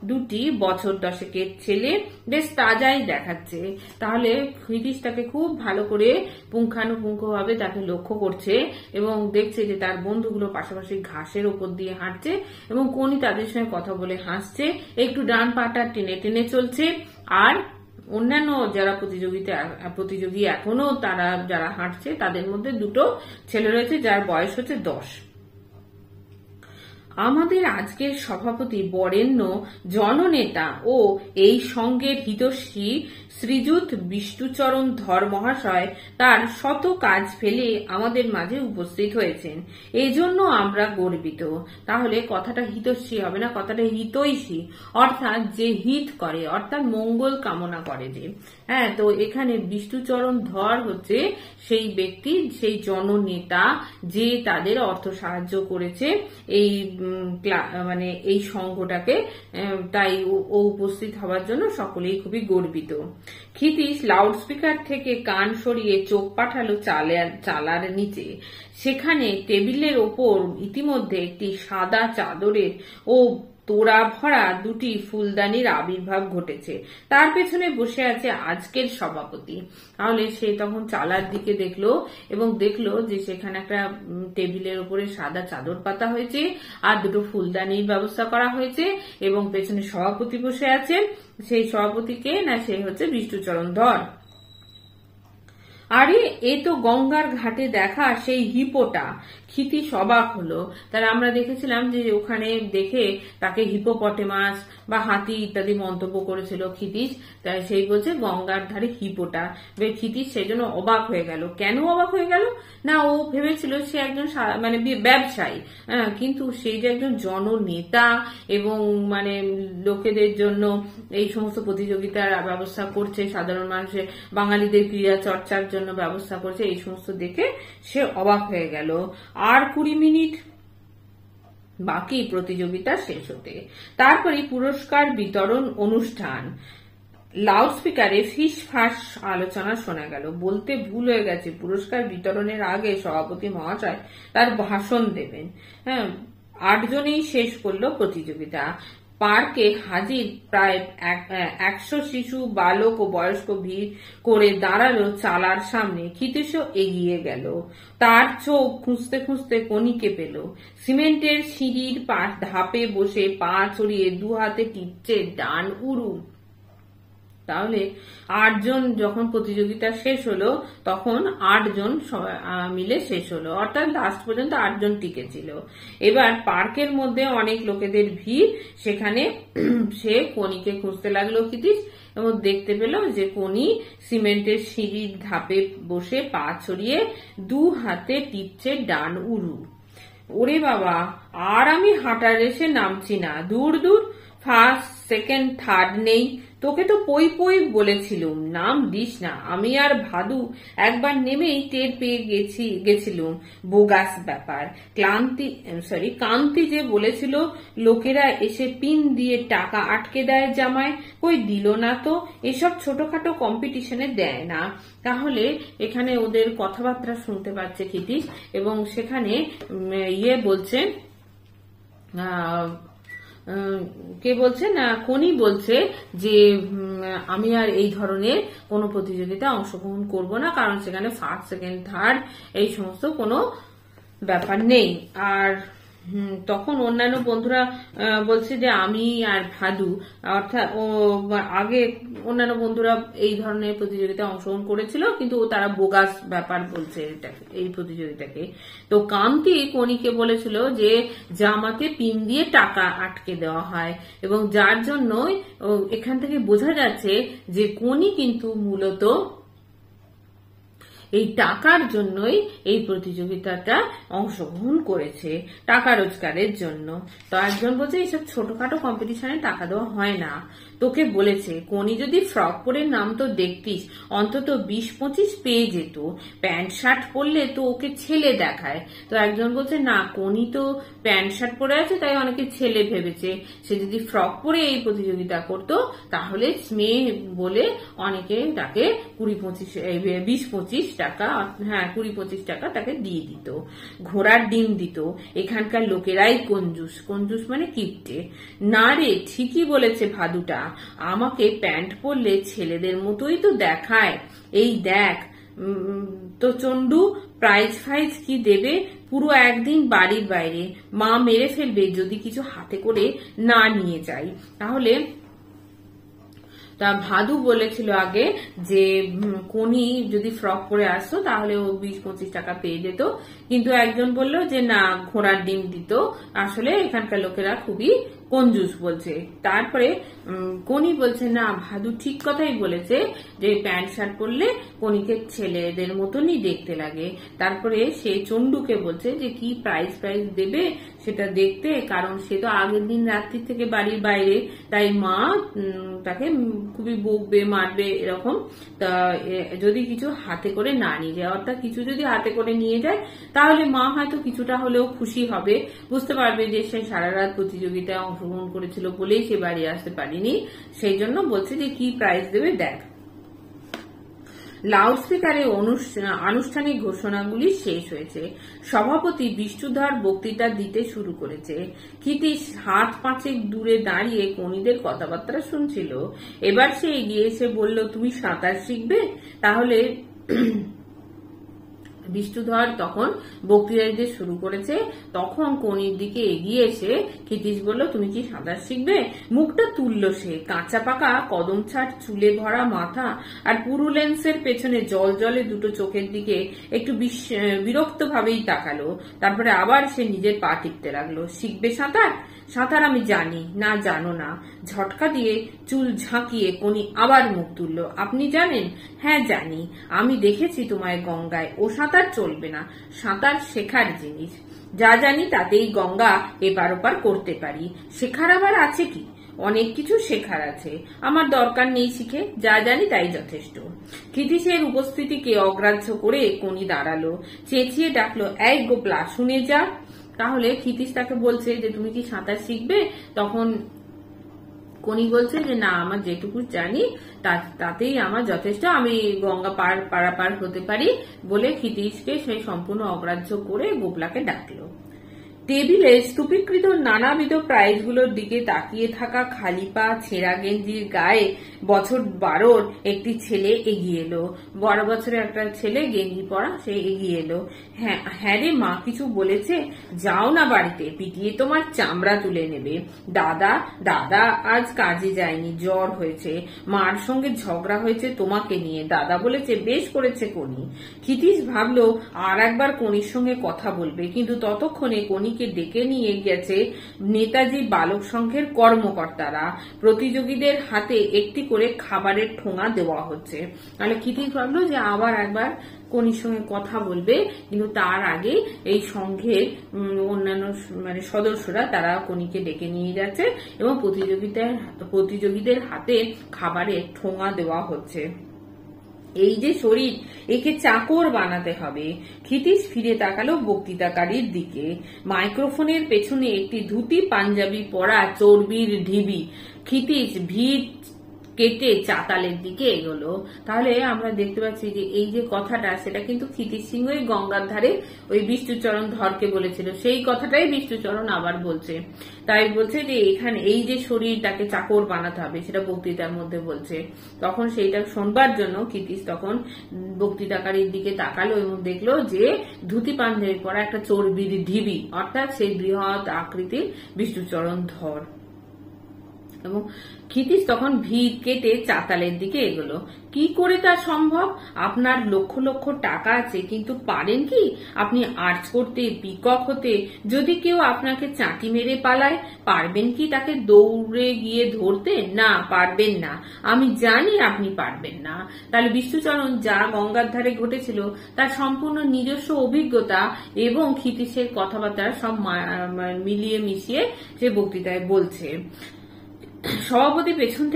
2টি বছর 10-এর ছেলে বেশ তাজাই দেখাচ্ছে। তাহলে ক্ষিতিশ তাকে খুব ভালো করে পুঙ্খানুপুঙ্খভাবে তাকে লক্ষ্য করছে এবং দেখছে যে তার বন্ধুগুলো পাশাপাশি ঘাসের ওপর দিয়ে হাঁটছে এবং কোনি তাদের সঙ্গে কথা বলে হাসছে, একটু ডান পাটা টেনে টেনে চলছে। আর অন্যান্য যারা প্রতিযোগী এখনো তারা যারা হাঁটছে তাদের মধ্যে 2টো ছেলে রয়েছে যার বয়স হচ্ছে 10। আমাদের আজকের সভাপতি বরেণ্য জননেতা ও এই সংঘের হিতৈষী শ্রীযুত বিষ্ণুচরণ ধর মহাশয় তার শত কাজ ফেলে আমাদের মাঝে উপস্থিত হয়েছেন, এজন্য আমরা গর্বিত। তাহলে কথাটা হিতৈষী হবে না, কথাটা হিতৈষী, অর্থাৎ যে হিত করে, অর্থাৎ মঙ্গল কামনা করে যে। তো এখানে বিষ্ণুচরণ ধর হচ্ছে সেই ব্যক্তি, সেই জননেতা যে তাদের অর্থ সাহায্য করেছে এই মানে এই সংঘটাকে, তাই ও উপস্থিত হওয়ার জন্য সকলেই খুবই গর্বিত। ক্ষিতিশ লাউড স্পিকার থেকে কান সরিয়ে চোখ পাঠালো চালার নিচে। সেখানে টেবিলের ওপর ইতিমধ্যে একটি সাদা চাদরের ও তোড়া ভরা 2টি ফুলদানির আবির্ভাব ঘটেছে। তার পেছনে বসে আছে আজকের সভাপতি। তাহলে সে তখন চালার দিকে দেখলো এবং দেখলো যে সেখানে একটা টেবিলের উপরে সাদা চাদর পাতা হয়েছে আর 2টো ফুলদানির ব্যবস্থা করা হয়েছে এবং পেছনে সভাপতি বসে আছে। সেই সভাপতিকে না, সে হচ্ছে বিষ্ণুচরণ ধর। আরে এ তো গঙ্গার ঘাটে দেখা সেই হিপোটা। ক্ষিতিশ অবাক হলো। তাহলে আমরা দেখেছিলাম যে ওখানে দেখে তাকে হিপোপটেমাস বা হাতি ইত্যাদি মন্তব্য করেছিল ক্ষিতিশ, তাই সেই বলছে গঙ্গার ধারে হিপোটা। ক্ষিতিশ সেই জন্য অবাক হয়ে গেল। কেন অবাক হয়ে গেল? না, ও ভেবেছিল সে একজন মানে ব্যবসায়ী, কিন্তু সেই যে একজন জননেতা এবং মানে লোকেদের জন্য এই সমস্ত প্রতিযোগিতার ব্যবস্থা করছে, সাধারণ মানুষের বাঙালিদের ক্রীড়া চর্চার জন্য ব্যবস্থা করছে, এই সমস্ত দেখে সে অবাক হয়ে গেল। আর 20 মিনিট বাকি প্রতিযোগিতা শেষ হতে। তারপরে পুরস্কার বিতরণ অনুষ্ঠান। লাউড স্পিকারে ফিস ফাস আলোচনা শোনা গেল। বলতে ভুল হয়ে গেছে, পুরস্কার বিতরণের আগে সভাপতি মহাশয় তার ভাষণ দেবেন। 8 জনেই শেষ করলো প্রতিযোগিতা। পার্কে হাজির প্রায় 100 শিশু, বালক ও বয়স্ক ভিড় করে দাঁড়ালো চালার সামনে। ক্ষিতিশও এগিয়ে গেল। তার চোখ খুঁজতে খুঁজতে কোনিকে পেল। সিমেন্টের সিঁড়ির ধাপে বসে পা চড়িয়ে 2 হাতে টিপছে ডান উরু। তাহলে 8 জন যখন প্রতিযোগিতা শেষ হলো তখন 8 জন মিলে শেষ হলো, অর্থাৎ লাস্ট পর্যন্ত 8 জন টিকেছিল। এবার পার্কের মধ্যে অনেক লোকেদের ভিড়, সেখানে সে কোনিকে খুঁজতে লাগলো ক্ষিতিশ এবং দেখতে পেল যে কোনি সিমেন্টের সিঁড়ির ধাপে বসে পা ছড়িয়ে 2 হাতে টিপছে ডান উরু। ওরে বাবা, আর আমি হাঁটার রেসে নামছি না, দূর দূর, ফার্স্ট সেকেন্ড থার্ড নেই। তোকে তো পই পই বলেছিলুম, নাম দিস না। আমি আর ভাদু একবার নেমেই টের পেয়ে গেছিলুম বোগাস ব্যাপার। কান্তি যে বলেছিল লোকেরা এসে পিন দিয়ে টাকা আটকে দেয় জামায়, কই দিল না তো, এসব ছোটখাটো কম্পিটিশনে দেয় না। তাহলে এখানে ওদের কথাবার্তা শুনতে পাচ্ছে ক্ষিতিশ এবং সেখানে বলছে, কে বলছে না, কোনি বলছে যে আমি আর এই ধরনের কোনো প্রতিযোগিতা অংশগ্রহণ করব না, কারণ সেখানে ফার্স্ট সেকেন্ড থার্ড এই সমস্ত কোনো ব্যাপার নেই। আর তখন অন্যান্য বন্ধুরা বলছে যে আমি আর ভাদু, অর্থাৎ আগে অন্যান্য বন্ধুরা এই ধরনের প্রতিযোগিতায় অংশগ্রহণ করেছিল, কিন্তু তারা বোগাস ব্যাপার বলছে এই প্রতিযোগিতাকে। তো কান্তি কনিকে বলেছিল যে জামাতে পিন দিয়ে টাকা আটকে দেওয়া হয়, এবং যার জন্য এখান থেকে বোঝা যাচ্ছে যে কনি কিন্তু মূলত এই টাকার জন্যই এই প্রতিযোগিতাটা অংশগ্রহণ করেছে, টাকা রোজগারের জন্য। তো একজন বলছে এইসব ছোটখাটো কম্পিটিশনে টাকা দেওয়া হয় না। তোকে বলেছে কোনি যদি ফ্রক পরে নামতো দেখতিস অন্তত 20-25 পেয়ে যেত, প্যান্ট শার্ট পরলে তো ওকে ছেলে দেখায়। তো একজন বলছে না, কোনি তো প্যান্ট শার্ট পরে আছে তাই অনেকে ছেলে ভেবেছে, সে যদি ফ্রক পরে এই প্রতিযোগিতা করতো তাহলে মেয়ে বলে অনেকে তাকে 20-25 টাকা, হ্যাঁ 20-25 টাকা তাকে দিয়ে দিত, ঘোড়ার ডিম দিত। এখানকার লোকেরাই কঞ্জুস, কঞ্জুস মানে কিপটে। না রে, ঠিকই বলেছে ভাদুটা, আমাকে প্যান্ট পরলে ছেলেদের মতোই তো দেখায়। এই দেখ তো চন্ডু, প্রাইজ ফাইজ কি দেবে? পুরো একদিন বাড়ির বাইরে, মা মেরে ফেলবে যদি কিছু হাতে করে না নিয়ে যাই। তাহলে তা ভাদু বলেছিল আগে যে কোনি যদি ফ্রক পরে আসতো তাহলে ও 20-25 টাকা পেয়ে যেত, কিন্তু একজন বলল যে না, ঘোড়ার ডিম দিত। আসলে এখানকার লোকেরা খুবই কঞ্জুস বলছে। তারপরে কোনি বলছে না, ভাদু ঠিক কথাই বলেছে যে প্যান্ট শার্ট পরলে কোনিকে ছেলেদের মতনই দেখতে লাগে। তারপরে সে চন্ডুকে বলছে যে কি প্রাইজ দেবে সেটা দেখতে, কারণ সে তো আগের দিন রাত্রি থেকে বাড়ির বাইরে, তাই মা তাকে খুবই বকবে, মারবে এরকম। তা যদি কিছু হাতে করে না নিয়ে যায়, অর্থাৎ কিছু যদি হাতে করে নিয়ে যায় তাহলে মা হয়তো কিছুটা হলেও খুশি হবে, বুঝতে পারবে যে সে সারা রাত প্রতিযোগিতায় অংশগ্রহণ করেছিল বলেই সে বাড়ি আসতে পারেনি। সেই জন্য বলছে যে কি প্রাইজ দেবে দেখ। লাউডস্পিকারে আনুষ্ঠানিক ঘোষণাগুলি শেষ হয়েছে। সভাপতি বিষ্ণুধর বক্তৃতা দিতে শুরু করেছে। ক্ষিতীশ হাত 5 দূরে দাঁড়িয়ে কোনিদের কথাবার্তা শুনছিল। এবার সে এগিয়ে এসে বলল, তুমি সাঁতার শিখবে? তাহলে বিষ্ণুধর তখন বক্তৃতা দিতে শুরু করেছে। তখন কোনির দিকে এগিয়ে এসে ক্ষিতীশ বলল, তুমি কি সাঁতার শিখবে? মুখটা তুলল সে, কাঁচা পাকা কদম ছাট চুলে ভরা মাথা আর পুরু লেন্সের পেছনে জলে দুটো চোখের দিকে একটু বিরক্ত ভাবেই তাকালো। তারপরে আবার সে নিজের পা টিপতে লাগলো। শিখবে সাঁতার? সাঁতার আমি জানি না। জানো না? ঝটকা দিয়ে চুল ঝাঁকিয়ে কোনি আবার মুখ তুলল। আপনি জানেন? হ্যাঁ জানি, আমি দেখেছি তোমায় গঙ্গায়। ও সাঁতার চলবে না, সাঁতার শেখার জিনিস। যা জানি তাতেই গঙ্গা এপার ওপার করতে পারি। শেখার আবার আছে কি? অনেক কিছু শেখার আছে, আমার দরকার নেই শিখে, যা জানি তাই যথেষ্ট। ক্ষিতীশের উপস্থিতিকে অগ্রাহ্য করে কোনি দাঁড়ালো, চেঁচিয়ে ডাকলো, এই গোপলা, শুনে যা। তাহলে ক্ষিতীশ তাকে বলছে যে তুমি কি সাঁতার শিখবে? তখন কোনি বলছে যে না, আমার যেটুকু জানি তাতেই আমার যথেষ্ট, আমি গঙ্গা পারাপার হতে পারি বলে ক্ষিতীশকে সেই সম্পূর্ণ অগ্রাহ্য করে গোপলাকে ডাকলো। টেবিলে স্তূপীকৃত নানাবিধ প্রাইজগুলোর দিকে তাকিয়ে থাকা খালি পা ছেঁড়া গেঞ্জির গায়ে বছর 12 একটি ছেলে এগিয়ে এলো। 12 বছরের একটা ছেলে গেঞ্জি পরা, সে এগিয়ে এলো। হ্যাঁ রে, মা কিছু বলেছে? যাও না বাড়িতে, পিটিয়ে তোমার চামড়া তুলে নেবে। দাদা আজ কাজে যায়নি, জ্বর হয়েছে, মার সঙ্গে ঝগড়া হয়েছে তোমাকে নিয়ে, দাদা বলেছে। বেশ করেছে কোনি। ক্ষিতীশ ভাবলো আর একবার কোনির সঙ্গে কথা বলবে, কিন্তু ততক্ষণে কোনিকে ডেকে নিয়ে গেছে নেতাজি বালক সংঘের কর্মকর্তারা। প্রতিযোগীদের হাতে একটি করে খাবারের ঠোঙা দেওয়া হচ্ছে। তাহলে ক্ষিতীশ ভাবলো যে আবার একবার কোনির সঙ্গে কথা বলবে, কিন্তু তার আগে এই সংঘের অন্যান্য সদস্যরা তারা কোনিকে ডেকে নিয়ে যাচ্ছে এবং প্রতিযোগীদের হাতে খাবারের ঠোঙা দেওয়া হচ্ছে। এই যে শরীর, একে চাকর বানাতে হবে। ক্ষিতীশ ফিরে তাকালো বক্তৃতাকারীর দিকে। মাইক্রোফোনের পেছনে একটি ধুতি পাঞ্জাবি পরা চর্বির ঢিবি। ক্ষিতীশ ভিড় কেটে চাতালের দিকে এগোলো। তাহলে আমরা দেখতে পাচ্ছি যে এই যে কথাটা সেটা কিন্তু ক্ষিতিশ সিংহই গঙ্গার ধারে ওই বিষ্ণুচরণ ধরকে বলেছিল, সেই কথাটাই বিষ্ণুচরণ আবার বলছে। তাই বলছে যে এখানে এই যে শরীরটাকে চাকর বানাতে হবে সেটা বক্তৃতার মধ্যে বলছে। তখন সেইটা শোনবার জন্য ক্ষিতিশ তখন বক্তৃতাকারীর দিকে তাকালো এবং দেখলো যে ধুতি পাঞ্জাবি পরা একটা চর্বির ঢিবি, অর্থাৎ সেই বৃহৎ আকৃতির বিষ্ণুচরণ ধর। এবং ক্ষিতিশ তখন ভিড় কেটে চাতালের দিকে এগোলো। কি করে তা সম্ভব? আপনার লক্ষ লক্ষ টাকা আছে, কিন্তু পারেন কি আপনি আর্চ করতে, পিকক হতে? যদি কেউ আপনাকে চাঁটি মেরে পালায়, পারবেন কি তাকে দৌড়ে গিয়ে ধরতে? না, পারবেন না। আমি জানি আপনি পারবেন না। তাহলে বিষ্ণুচরণ যা গঙ্গার ধারে ঘটেছিল তার সম্পূর্ণ নিজস্ব অভিজ্ঞতা এবং ক্ষিতিশের কথাবার্তা সব মিলিয়ে মিশিয়ে সে বক্তৃতায় বলছে। সভাপতির পেছন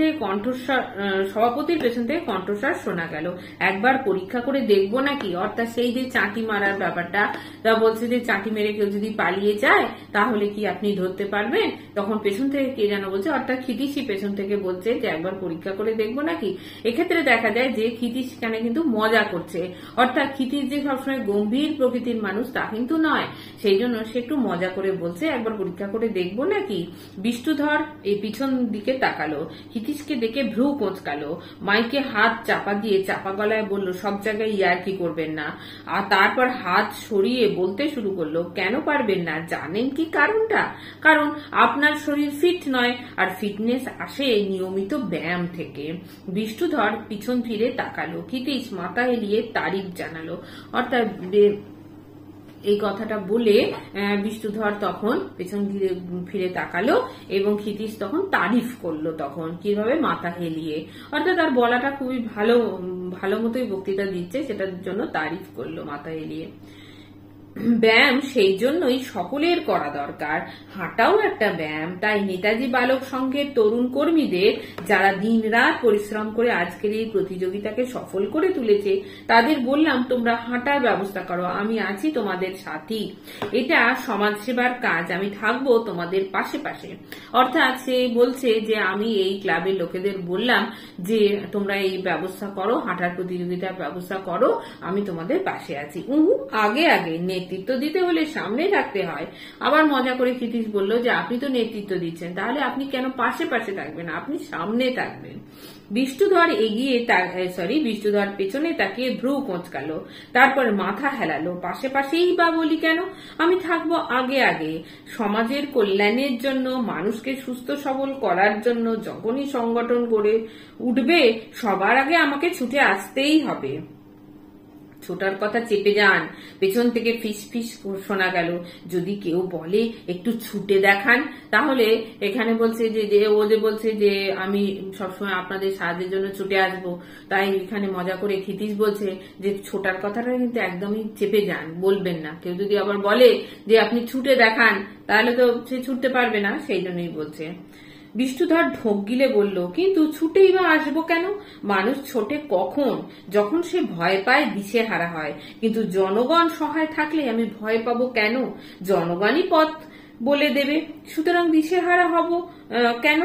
থেকে কণ্ঠস্বর শোনা গেল, একবার পরীক্ষা করে দেখবো নাকি? অর্থাৎ সেই যে চাঁটি মারার ব্যাপারটা, তা বলছে যে চাঁটি মেরে কেউ যদি পালিয়ে যায় তাহলে কি আপনি ধরতে পারবেন? তখন পেছন থেকে কে যেন বলছে, অর্থাৎ ক্ষিতিশই পেছন থেকে বলছে যে একবার পরীক্ষা করে দেখবো নাকি। এক্ষেত্রে দেখা যায় যে ক্ষিতিশ এখানে কিন্তু মজা করছে, অর্থাৎ ক্ষিতিশ যে সবসময় গম্ভীর প্রকৃতির মানুষ তা কিন্তু নয়, সেই জন্য সে একটু মজা করে বলছে একবার পরীক্ষা করে দেখবো নাকি। বিষ্ণুধর এই পিছন দিকে তাকালো, ক্ষিতিশকে দেখে ভ্রু কোঁচকালো, মাইকে হাত চাপা দিয়ে চাপা গলায় বলল, সব জায়গায় ইয়ার্কি করবেন না। আর তারপর হাত সরিয়ে বলতে শুরু করলো, কেন পারবেন না? জানেন কি কারণটা? কারণ আপনার শরীর ফিট নয়, আর ফিটনেস আসে নিয়মিত ব্যায়াম থেকে। বিষ্ণুধর পিছন ফিরে তাকালো, ক্ষিতিশ মাথা এলিয়ে তারিফ জানালো। অর্থাৎ এই কথাটা বলে বিষ্ণুধর তখন পেছন ফিরে তাকালো এবং ক্ষিতিশ তখন তারিফ করলো, তখন কিভাবে মাথা হেলিয়ে, অর্থাৎ তার বলাটা খুবই ভালো মতোই বক্তৃতা দিচ্ছে, সেটার জন্য তারিফ করলো মাথা হেলিয়ে। ব্যায়াম সেই জন্যই সকলের করা দরকার, হাঁটাও একটা ব্যায়াম। তাই নেতাজি বালক সংঘের তরুণ কর্মীদের যারা দিনরাত পরিশ্রম করে আজকের এই প্রতিযোগিতাকে সফল করে তুলেছে তাদের বললাম, তোমরা হাঁটার ব্যবস্থা করো, আমি আছি তোমাদের সাথী। এটা সমাজসেবার কাজ, আমি থাকবো তোমাদের পাশে পাশে। অর্থাৎ সে বলছে যে আমি এই ক্লাবের লোকেদের বললাম যে তোমরা এই ব্যবস্থা করো, হাঁটার প্রতিযোগিতার ব্যবস্থা করো, আমি তোমাদের পাশে আছি। আগে আগে নেতৃত্ব দিতে হলে সামনে থাকতে হয়। আবার মজা করে ক্ষিতিশ বলল যে আপনি তো নেতৃত্ব দিচ্ছেন, তাহলে আপনি কেন পাশে পাশে থাকবেন, আপনি সামনে থাকবেন। বিষ্ণুধর পেছনে তাকিয়ে ভ্রু কোঁচকালো, তারপর মাথা হেলালো, পাশে পাশেই বা বলি কেন, আমি থাকবো আগে আগে। সমাজের কল্যাণের জন্য, মানুষকে সুস্থ সবল করার জন্য যখনই সংগঠন গড়ে উঠবে সবার আগে আমাকে ছুটে আসতেই হবে। ছোটার কথা চেপে যান। পেছন থেকে ফিস ফিস শোনা গেল, যদি কেউ বলে একটু ছুটে দেখান, তাহলে এখানে বলছে যে ও যে বলছে যে আমি সবসময় আপনাদের সাহায্যের জন্য ছুটে আসবো, তাই এখানে মজা করে ক্ষিতিশ বলছে যে ছোটার কথাটা কিন্তু একদমই চেপে যান, বলবেন না। কেউ যদি আবার বলে যে আপনি ছুটে দেখান, তাহলে তো সে ছুটতে পারবে না, সেই জন্যই বলছে। বিষ্ণুধর ঢোক গিলে বলল, কিন্তু ছুটেই বা আসবো কেন? মানুষ ছোটে কখন? যখন সে ভয় পায়, দিশেহারা হয়। কিন্তু জনগণ সহায় থাকলে আমি ভয় পাবো কেন? জনগণই পথ বলে দেবে, সুতরাং দিশেহারা হব কেন?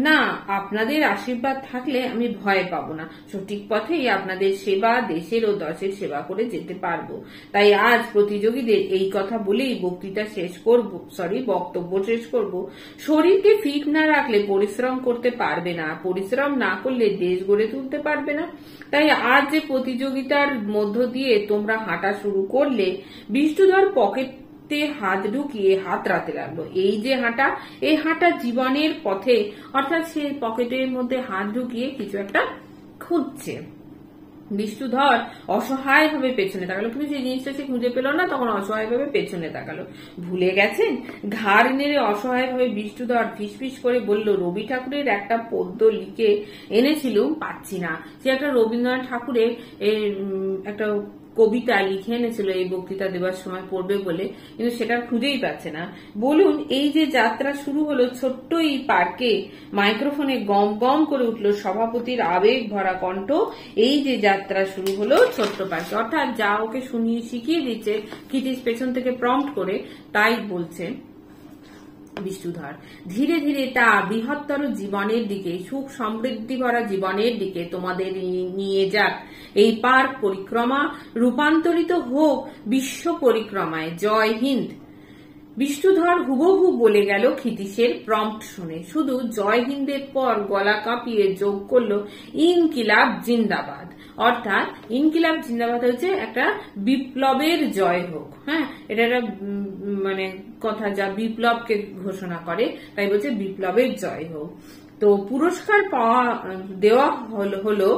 না, আপনাদের আশীর্বাদ থাকলে আমি ভয় পাবো না, সঠিক পথেই আপনাদের সেবা, দেশের ও দশের সেবা করে যেতে পারবো। তাই আজ প্রতিযোগীদের এই কথা বলেই বক্তব্য শেষ করব। শরীরকে ফিট না রাখলে পরিশ্রম করতে পারবে না, পরিশ্রম না করলে দেশ গড়ে তুলতে পারবে না। তাই আজ যে প্রতিযোগিতার মধ্য দিয়ে তোমরা হাঁটা শুরু করলে, বিষ্ণুধর পকেট হাত ঢুকিয়ে হাত রাতে লাগলো। এই যে হাঁটা, এই হাঁটা জীবনের পথে, অর্থাৎ সে পকেটের মধ্যে হাত ঢুকিয়ে কিছু একটা খুঁজছে। বিষ্ণুধর অসহায় ভাবে পেছনে তাকালো, কিন্তু সেই জিনিসটা সে খুঁজে পেল না, তখন অসহায় ভাবে পেছনে তাকালো। ভুলে গেছেন? ঘাড় নেড়ে অসহায় ভাবে বিষ্ণুধর ফিসফিস করে বলল, রবি ঠাকুরের একটা পদ্য লিখে এনেছিলুম, পাচ্ছি না। সে একটা রবীন্দ্রনাথ ঠাকুরের একটা কবিতা লিখে এনেছিল এই বক্তৃতা দেওয়ার সময় পড়বে বলে, কিন্তু সেটা খুঁজেই পাচ্ছে না। বলুন, এই যে যাত্রা শুরু হলো ছোট্ট এই পার্কে, মাইক্রোফোনে গম গম করে উঠলো সভাপতির আবেগ ভরা কণ্ঠ, এই যে যাত্রা শুরু হলো ছোট্ট পার্কে, অর্থাৎ যা ওকে শিখিয়ে দিচ্ছে ক্ষিতিশ পেছন থেকে প্রম্পট করে, তাই বলছে। বিষ্ণুধর। ধীরে ধীরে তা বৃহত্তর জীবনের দিকে, সুখ সমৃদ্ধি ভরা জীবনের দিকে তোমাদের নিয়ে যাক। এই পার্ক পরিক্রমা রূপান্তরিত হোক বিশ্ব পরিক্রমায়। জয় হিন্দ। বিষ্ণুধর হুবহু বলে গেল ক্ষিতীশের প্রম্পট শুনে। শুধু জয় হিন্দের পর গলা কাঁপিয়ে যোগ করলো ইনকিলাব জিন্দাবাদ। অর্থাৎ ইনকিলাব জিন্দাবাদ হচ্ছে একটা বিপ্লবের জয় হোক। হ্যাঁ, এটা একটা মানে কথা যা বিপ্লবকে ঘোষণা করে, তাই বলছে বিপ্লবের জয় হোক। তো পুরস্কার দেওয়া হলো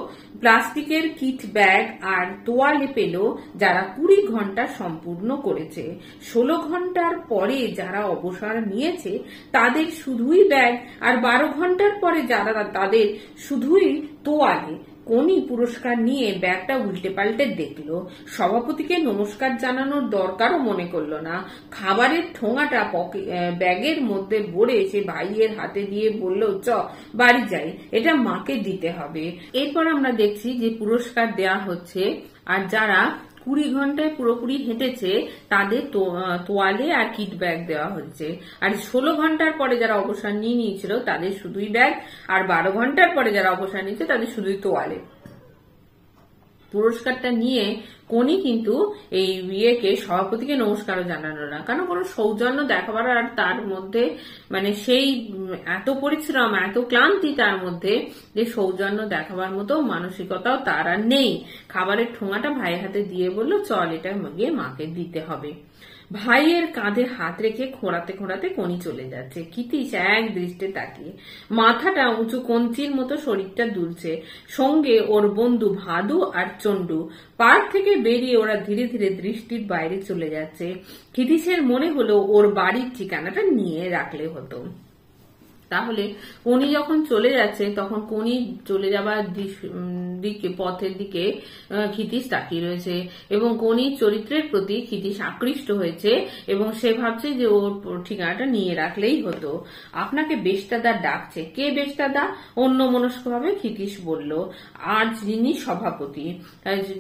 প্লাস্টিকের কিট ব্যাগ আর তোয়ালে পেল যারা 20 ঘন্টা সম্পূর্ণ করেছে। 16 ঘন্টার পরে যারা অবসর নিয়েছে তাদের শুধুই ব্যাগ, আর 12 ঘন্টার পরে যারা তাদের শুধুই তোয়ালে। কোনি পুরস্কার নিয়ে ব্যাগটা উল্টে পাল্টে দেখলো। সভাপতিকে নমস্কার জানানোর দরকারও মনে করলো না। খাবারের ঠোঙাটা ব্যাগের মধ্যে ভরে সে ভাইয়ের হাতে দিয়ে বলল, চ বাড়ি যাই, এটা মাকে দিতে হবে। এরপর আমরা দেখছি যে পুরস্কার দেয়া হচ্ছে, আর যারা 20 ঘন্টায় পুরোপুরি হেঁটেছে তাদের তোয়ালে আর কিট ব্যাগ দেওয়া হচ্ছে। আর 16 ঘন্টার পরে যারা অবসর নিয়েছিল তাদের শুধুই ব্যাগ, আর 12 ঘন্টার পরে যারা অবসর নিয়েছে তাদের শুধুই তোয়ালে। পুরস্কারটা নিয়ে কোনি কিন্তু এই বিয়েকে সভাপতিকে নমস্কারও জানানো না, কারণ কোনো সৌজন্য দেখাবার আর তার মধ্যে মানে সেই এত পরিশ্রম এত ক্লান্তি তার মধ্যে যে সৌজন্য দেখাবার মতো মানসিকতাও তার আর নেই। খাবারের ঠোঙাটা ভাইয়ের হাতে দিয়ে বলল, চল এটা গিয়ে মাকে দিতে হবে। ভাইয়ের কাঁধে হাত রেখে খোঁড়াতে খোঁড়াতে কোনি চলে যাচ্ছে। ক্ষিতীশ এক দৃষ্টে তাকিয়ে, মাথাটা উঁচু কঞ্চির মতো শরীরটা দুলছে। সঙ্গে ওর বন্ধু ভাদু আর চন্ডু। পার্ক থেকে বেরিয়ে ওরা ধীরে ধীরে দৃষ্টির বাইরে চলে যাচ্ছে। ক্ষিতীশের মনে হলো ওর বাড়ির ঠিকানাটা নিয়ে রাখলে হতো। তাহলে কোনি যখন চলে যাচ্ছে তখন কোনি চলে যাবার দিকে পথের দিকে ক্ষিতীশ তাকিয়ে রয়েছে এবং কোনির চরিত্রের প্রতি ক্ষিতীশ আকৃষ্ট হয়েছে এবং সে ভাবছে যে ওর ঠিকানাটা নিয়ে রাখলেই হতো। আপনাকে বেশদাদা ডাকছে। কে বেশদাদা? অন্য মনস্ক ভাবে ক্ষিতীশ বলল, আর যিনি সভাপতি।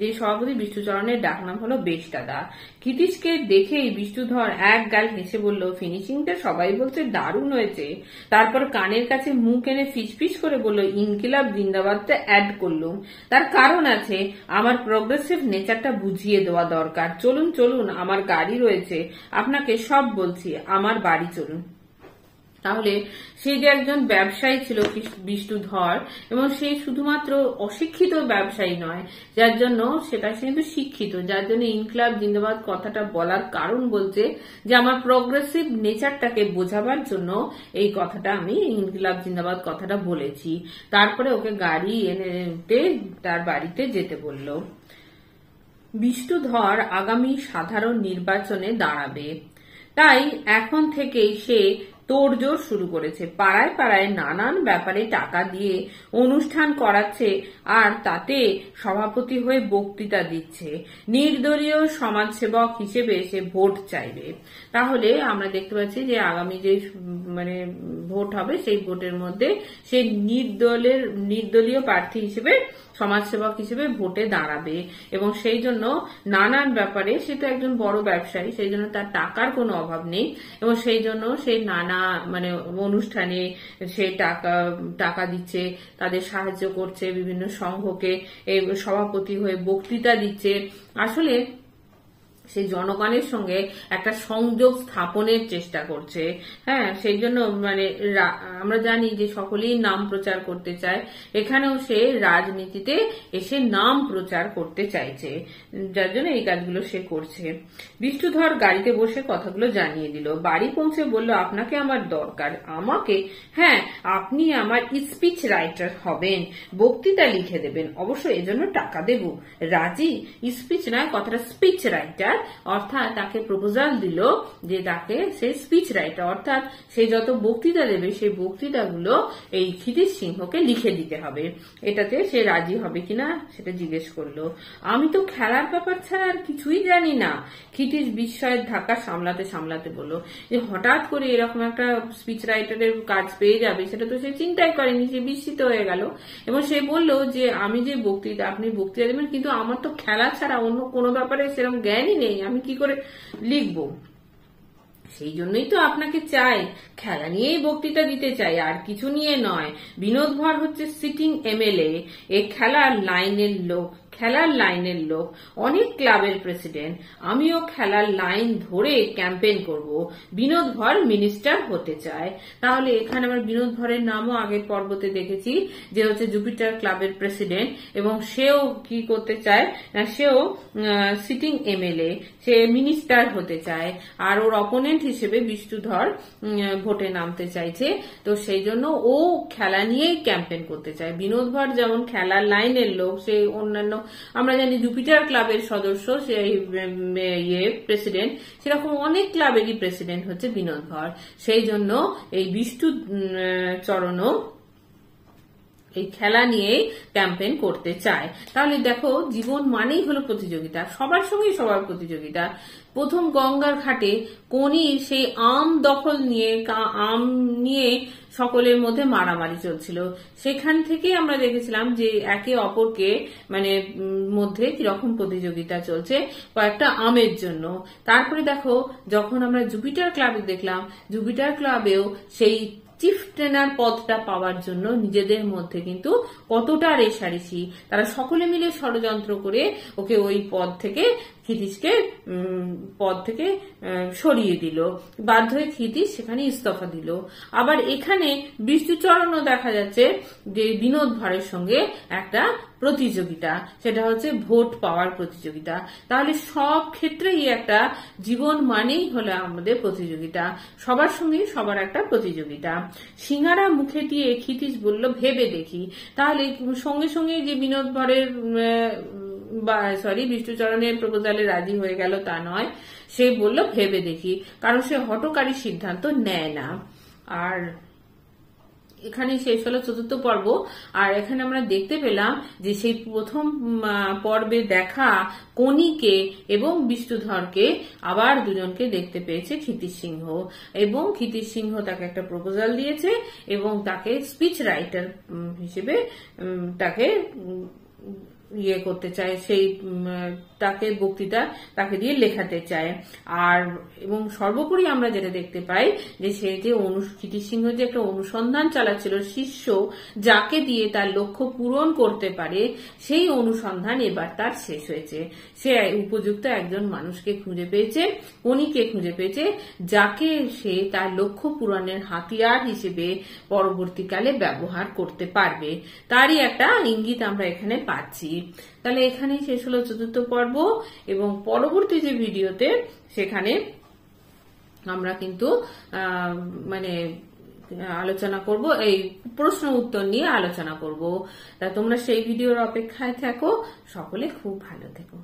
যে সভাপতি বিষ্ণুচরণের ডাকনাম হলো বেশদাদা। ক্ষিতীশকে দেখেই বিষ্ণুধর এক গাল হেসে বলল, ফিনিশিংটা সবাই বলছে দারুণ হয়েছে। তারপর কানের কাছে মুখ এনে ফিসফিস করে বলল, ইনকিলাব জিন্দাবাদটা অ্যাড করলুম। তার কারণ আছে, আমার প্রগ্রেসিভ নেচারটা বুঝিয়ে দেওয়া দরকার। চলুন চলুন, আমার গাড়ি রয়েছে, আপনাকে সব বলছি, আমার বাড়ি চলুন। তাহলে সে যে একজন ব্যবসায়ী ছিল বিষ্ণুধর, এবং সে শুধুমাত্র অশিক্ষিত ব্যবসায়ী নয়, যার জন্য সেটা সে কিন্তু শিক্ষিত, যার জন্য ইনকিলাব জিন্দাবাদ কথাটা বলার কারণ বলছে যে আমার প্রগ্রেসিভ নেচারটাকে বোঝাবার জন্য এই কথাটা আমি ইনকিলাব জিন্দাবাদ কথাটা বলেছি। তারপরে ওকে গাড়ি এনে তার বাড়িতে যেতে বলল। বিষ্ণুধর আগামী সাধারণ নির্বাচনে দাঁড়াবে, তাই এখন থেকেই সে তোড়জোড় শুরু করেছে। পাড়ায় পাড়ায় নানান ব্যাপারে টাকা দিয়ে অনুষ্ঠান করাচ্ছে, আর তাতে সভাপতি হয়ে বক্তৃতা দিচ্ছে। নির্দলীয় সমাজসেবক হিসেবে সে ভোট চাইবে। তাহলে আমরা দেখতে পাচ্ছি যে আগামী যে মানে ভোট হবে সেই ভোটের মধ্যে সে নির্দলীয় প্রার্থী হিসেবে, সমাজসেবক হিসেবে ভোটে দাঁড়াবে এবং সেই জন্য নানান ব্যাপারে, সে তো একজন বড় ব্যবসায়ী, সেই জন্য তার টাকার কোনো অভাব নেই এবং সেই জন্য সে নানা মানে অনুষ্ঠানে সে টাকা দিচ্ছে, তাদের সাহায্য করছে, বিভিন্ন সংঘকে সভাপতি হয়ে বক্তৃতা দিচ্ছে। আসলে সেই জনগণের সঙ্গে একটা সংযোগ স্থাপনের চেষ্টা করছে। হ্যাঁ, সেই জন্য মানে আমরা জানি যে সকলেই নাম প্রচার করতে চায়, এখানেও সে রাজনীতিতে এসে নাম প্রচার করতে চাইছে, যার জন্য এই কাজগুলো সে করছে। বিষ্ণুধর গাড়িতে বসে কথাগুলো জানিয়ে দিল। বাড়ি পৌঁছে বলল, আপনাকে আমার দরকার। আমাকে? হ্যাঁ, আপনি আমার স্পিচ রাইটার হবেন, বক্তৃতা লিখে দেবেন, অবশ্য এজন্য টাকা দেব। রাজি? স্পিচ নয়, কথাটা স্পিচ রাইটার, অর্থাৎ তাকে প্রপোজাল দিল যে তাকে সে স্পিচ রাইটার, অর্থাৎ সে যত বক্তৃতা দেবে সেই বক্তৃতাগুলো এই ক্ষিতীশ সিংহকে লিখে দিতে হবে। এটাতে সে রাজি হবে কিনা সেটা জিজ্ঞেস করলো। আমি তো খেলার ব্যাপার ছাড়া আর কিছুই জানি না, ক্ষিতীশ বিস্ময়ের ধাক্কা সামলাতে সামলাতে বলল। যে হঠাৎ করে এরকম একটা স্পিচ রাইটারের কাজ পেয়ে যাবে সেটা তো সে চিন্তাই করেনি, সে বিস্মিত হয়ে গেল এবং সে বলল যে আমি যে বক্তৃতা, আপনি বক্তৃতা দেবেন, কিন্তু আমার তো খেলা ছাড়া অন্য কোনো ব্যাপারে সেরকম জ্ঞানই নেই, আমি কি করে লিখবো? সেই জন্যই তো আপনাকে চাই, খেলা নিয়েই বক্তৃতা দিতে চাই, আর কিছু নিয়ে নয়। বিনোদ ভার হচ্ছে সিটিং এমএলএ, এ খেলার লাইনের লোক, অনেক ক্লাবের প্রেসিডেন্ট। আমিও খেলার লাইন ধরে ক্যাম্পেইন করব, বিনোদ ভার মিনিস্টার হতে চায়। তাহলে এখানে আমরা বিনোদ ভারের নামও আগের পর্বতে দেখেছি যে হচ্ছে জুপিটার ক্লাবের প্রেসিডেন্ট, এবং সেও কি করতে চায় না, সেও সিটিং এমএলএ, সে মিনিস্টার হতে চায়। আর ওর অপোনেন্ট হিসেবে বিষ্ণুধর ভোটে নামতে চাইছে, তো সেই জন্য ও খেলা নিয়েই ক্যাম্পেইন করতে চায়। বিনোদ ভার যেমন খেলার লাইনের লোক, সে অন্যান্য আমরা জানি জুপিটার ক্লাবের সদস্য, সেই প্রেসিডেন্ট, সেরকম অনেক ক্লাবেরই প্রেসিডেন্ট হচ্ছে বিনোদ ভার। সেই জন্য এই বিষ্ণু চরণও এই খেলা নিয়ে ক্যাম্পেইন করতে চায়। তাহলে দেখো, জীবন মানেই হলো প্রতিযোগিতা, সবার সঙ্গেই সবার প্রতিযোগিতা। প্রথম গঙ্গার ঘাটে কনির সেই আম দখল নিয়ে, আম নিয়ে সকলের মধ্যে মারামারি চলছিল। সেখান থেকে আমরা দেখেছিলাম যে একে অপরকে মানে মধ্যে কিরকম প্রতিযোগিতা চলছে কয়েকটা আমের জন্য। তারপরে দেখো, যখন আমরা জুপিটার ক্লাবে দেখলাম, জুপিটার ক্লাবেও সেই চিফ ট্রেনার পদটা পাওয়ার জন্য নিজেদের মধ্যে কিন্তু কতটা রেষারেষি, তারা সকলে মিলে ষড়যন্ত্র করে ওকে ওই পদ থেকে ক্ষিতীশকে সরিয়ে দিল। বাধ্য হয়ে ক্ষিতীশ সেখানে ইস্তফা দিল। আবার এখানে বিষ্ণুচরণও দেখা যাচ্ছে যে বিনোদ ভারের সঙ্গে একটা প্রতিযোগিতা, সেটা হচ্ছে ভোট পাওয়ার প্রতিযোগিতা। তাহলে সব ক্ষেত্রেই একটা জীবন মানেই হলো আমাদের প্রতিযোগিতা, সবার সঙ্গে সবার একটা প্রতিযোগিতা। সিঙ্গারা মুখে দিয়ে ক্ষিতীশ বলল, ভেবে দেখি। তাহলে সঙ্গে সঙ্গে যে বিনোদ ভারের বিষ্ণুচরণের প্রপোজালে রাজি হয়ে গেল তা নয়, সে বলল ভেবে দেখি, কারণ সে হঠকারী সিদ্ধান্ত নেয় না। আর এখানে শেষ হলো ৪র্থ পর্ব। আর এখানে আমরা দেখতে পেলাম যে সেই প্রথম পর্বে দেখা কনিকে এবং বিষ্ণুধরকে আবার দুজনকে দেখতে পেয়েছে ক্ষিতীশ সিংহ, এবং ক্ষিতীশ সিংহ তাকে একটা প্রপোজাল দিয়েছে এবং তাকে স্পিচ রাইটার হিসেবে তাকে করতে চায়, সেই তাকে বক্তৃতা তাকে দিয়ে লেখাতে চায়। আর এবং সর্বোপরি আমরা যেটা দেখতে পাই যে সে যে ক্ষিতীশ সিংহ যে একটা অনুসন্ধান চালাচ্ছিল, শিষ্য যাকে দিয়ে তার লক্ষ্য পূরণ করতে পারে, সেই অনুসন্ধান এবার তার শেষ হয়েছে। সে উপযুক্ত একজন মানুষকে খুঁজে পেয়েছে, কনিকে খুঁজে পেয়েছে, যাকে সে তার লক্ষ্য পূরণের হাতিয়ার হিসেবে পরবর্তীকালে ব্যবহার করতে পারবে। তারই একটা ইঙ্গিত আমরা এখানে পাচ্ছি। তাহলে এখানেই শেষ হলো ৪র্থ পর্ব, এবং পরবর্তী যে ভিডিওতে সেখানে আমরা কিন্তু মানে আলোচনা করব, এই প্রশ্ন উত্তর নিয়ে আলোচনা করব। তা তোমরা সেই ভিডিওর অপেক্ষায় থাকো। সকলে খুব ভালো থেকো।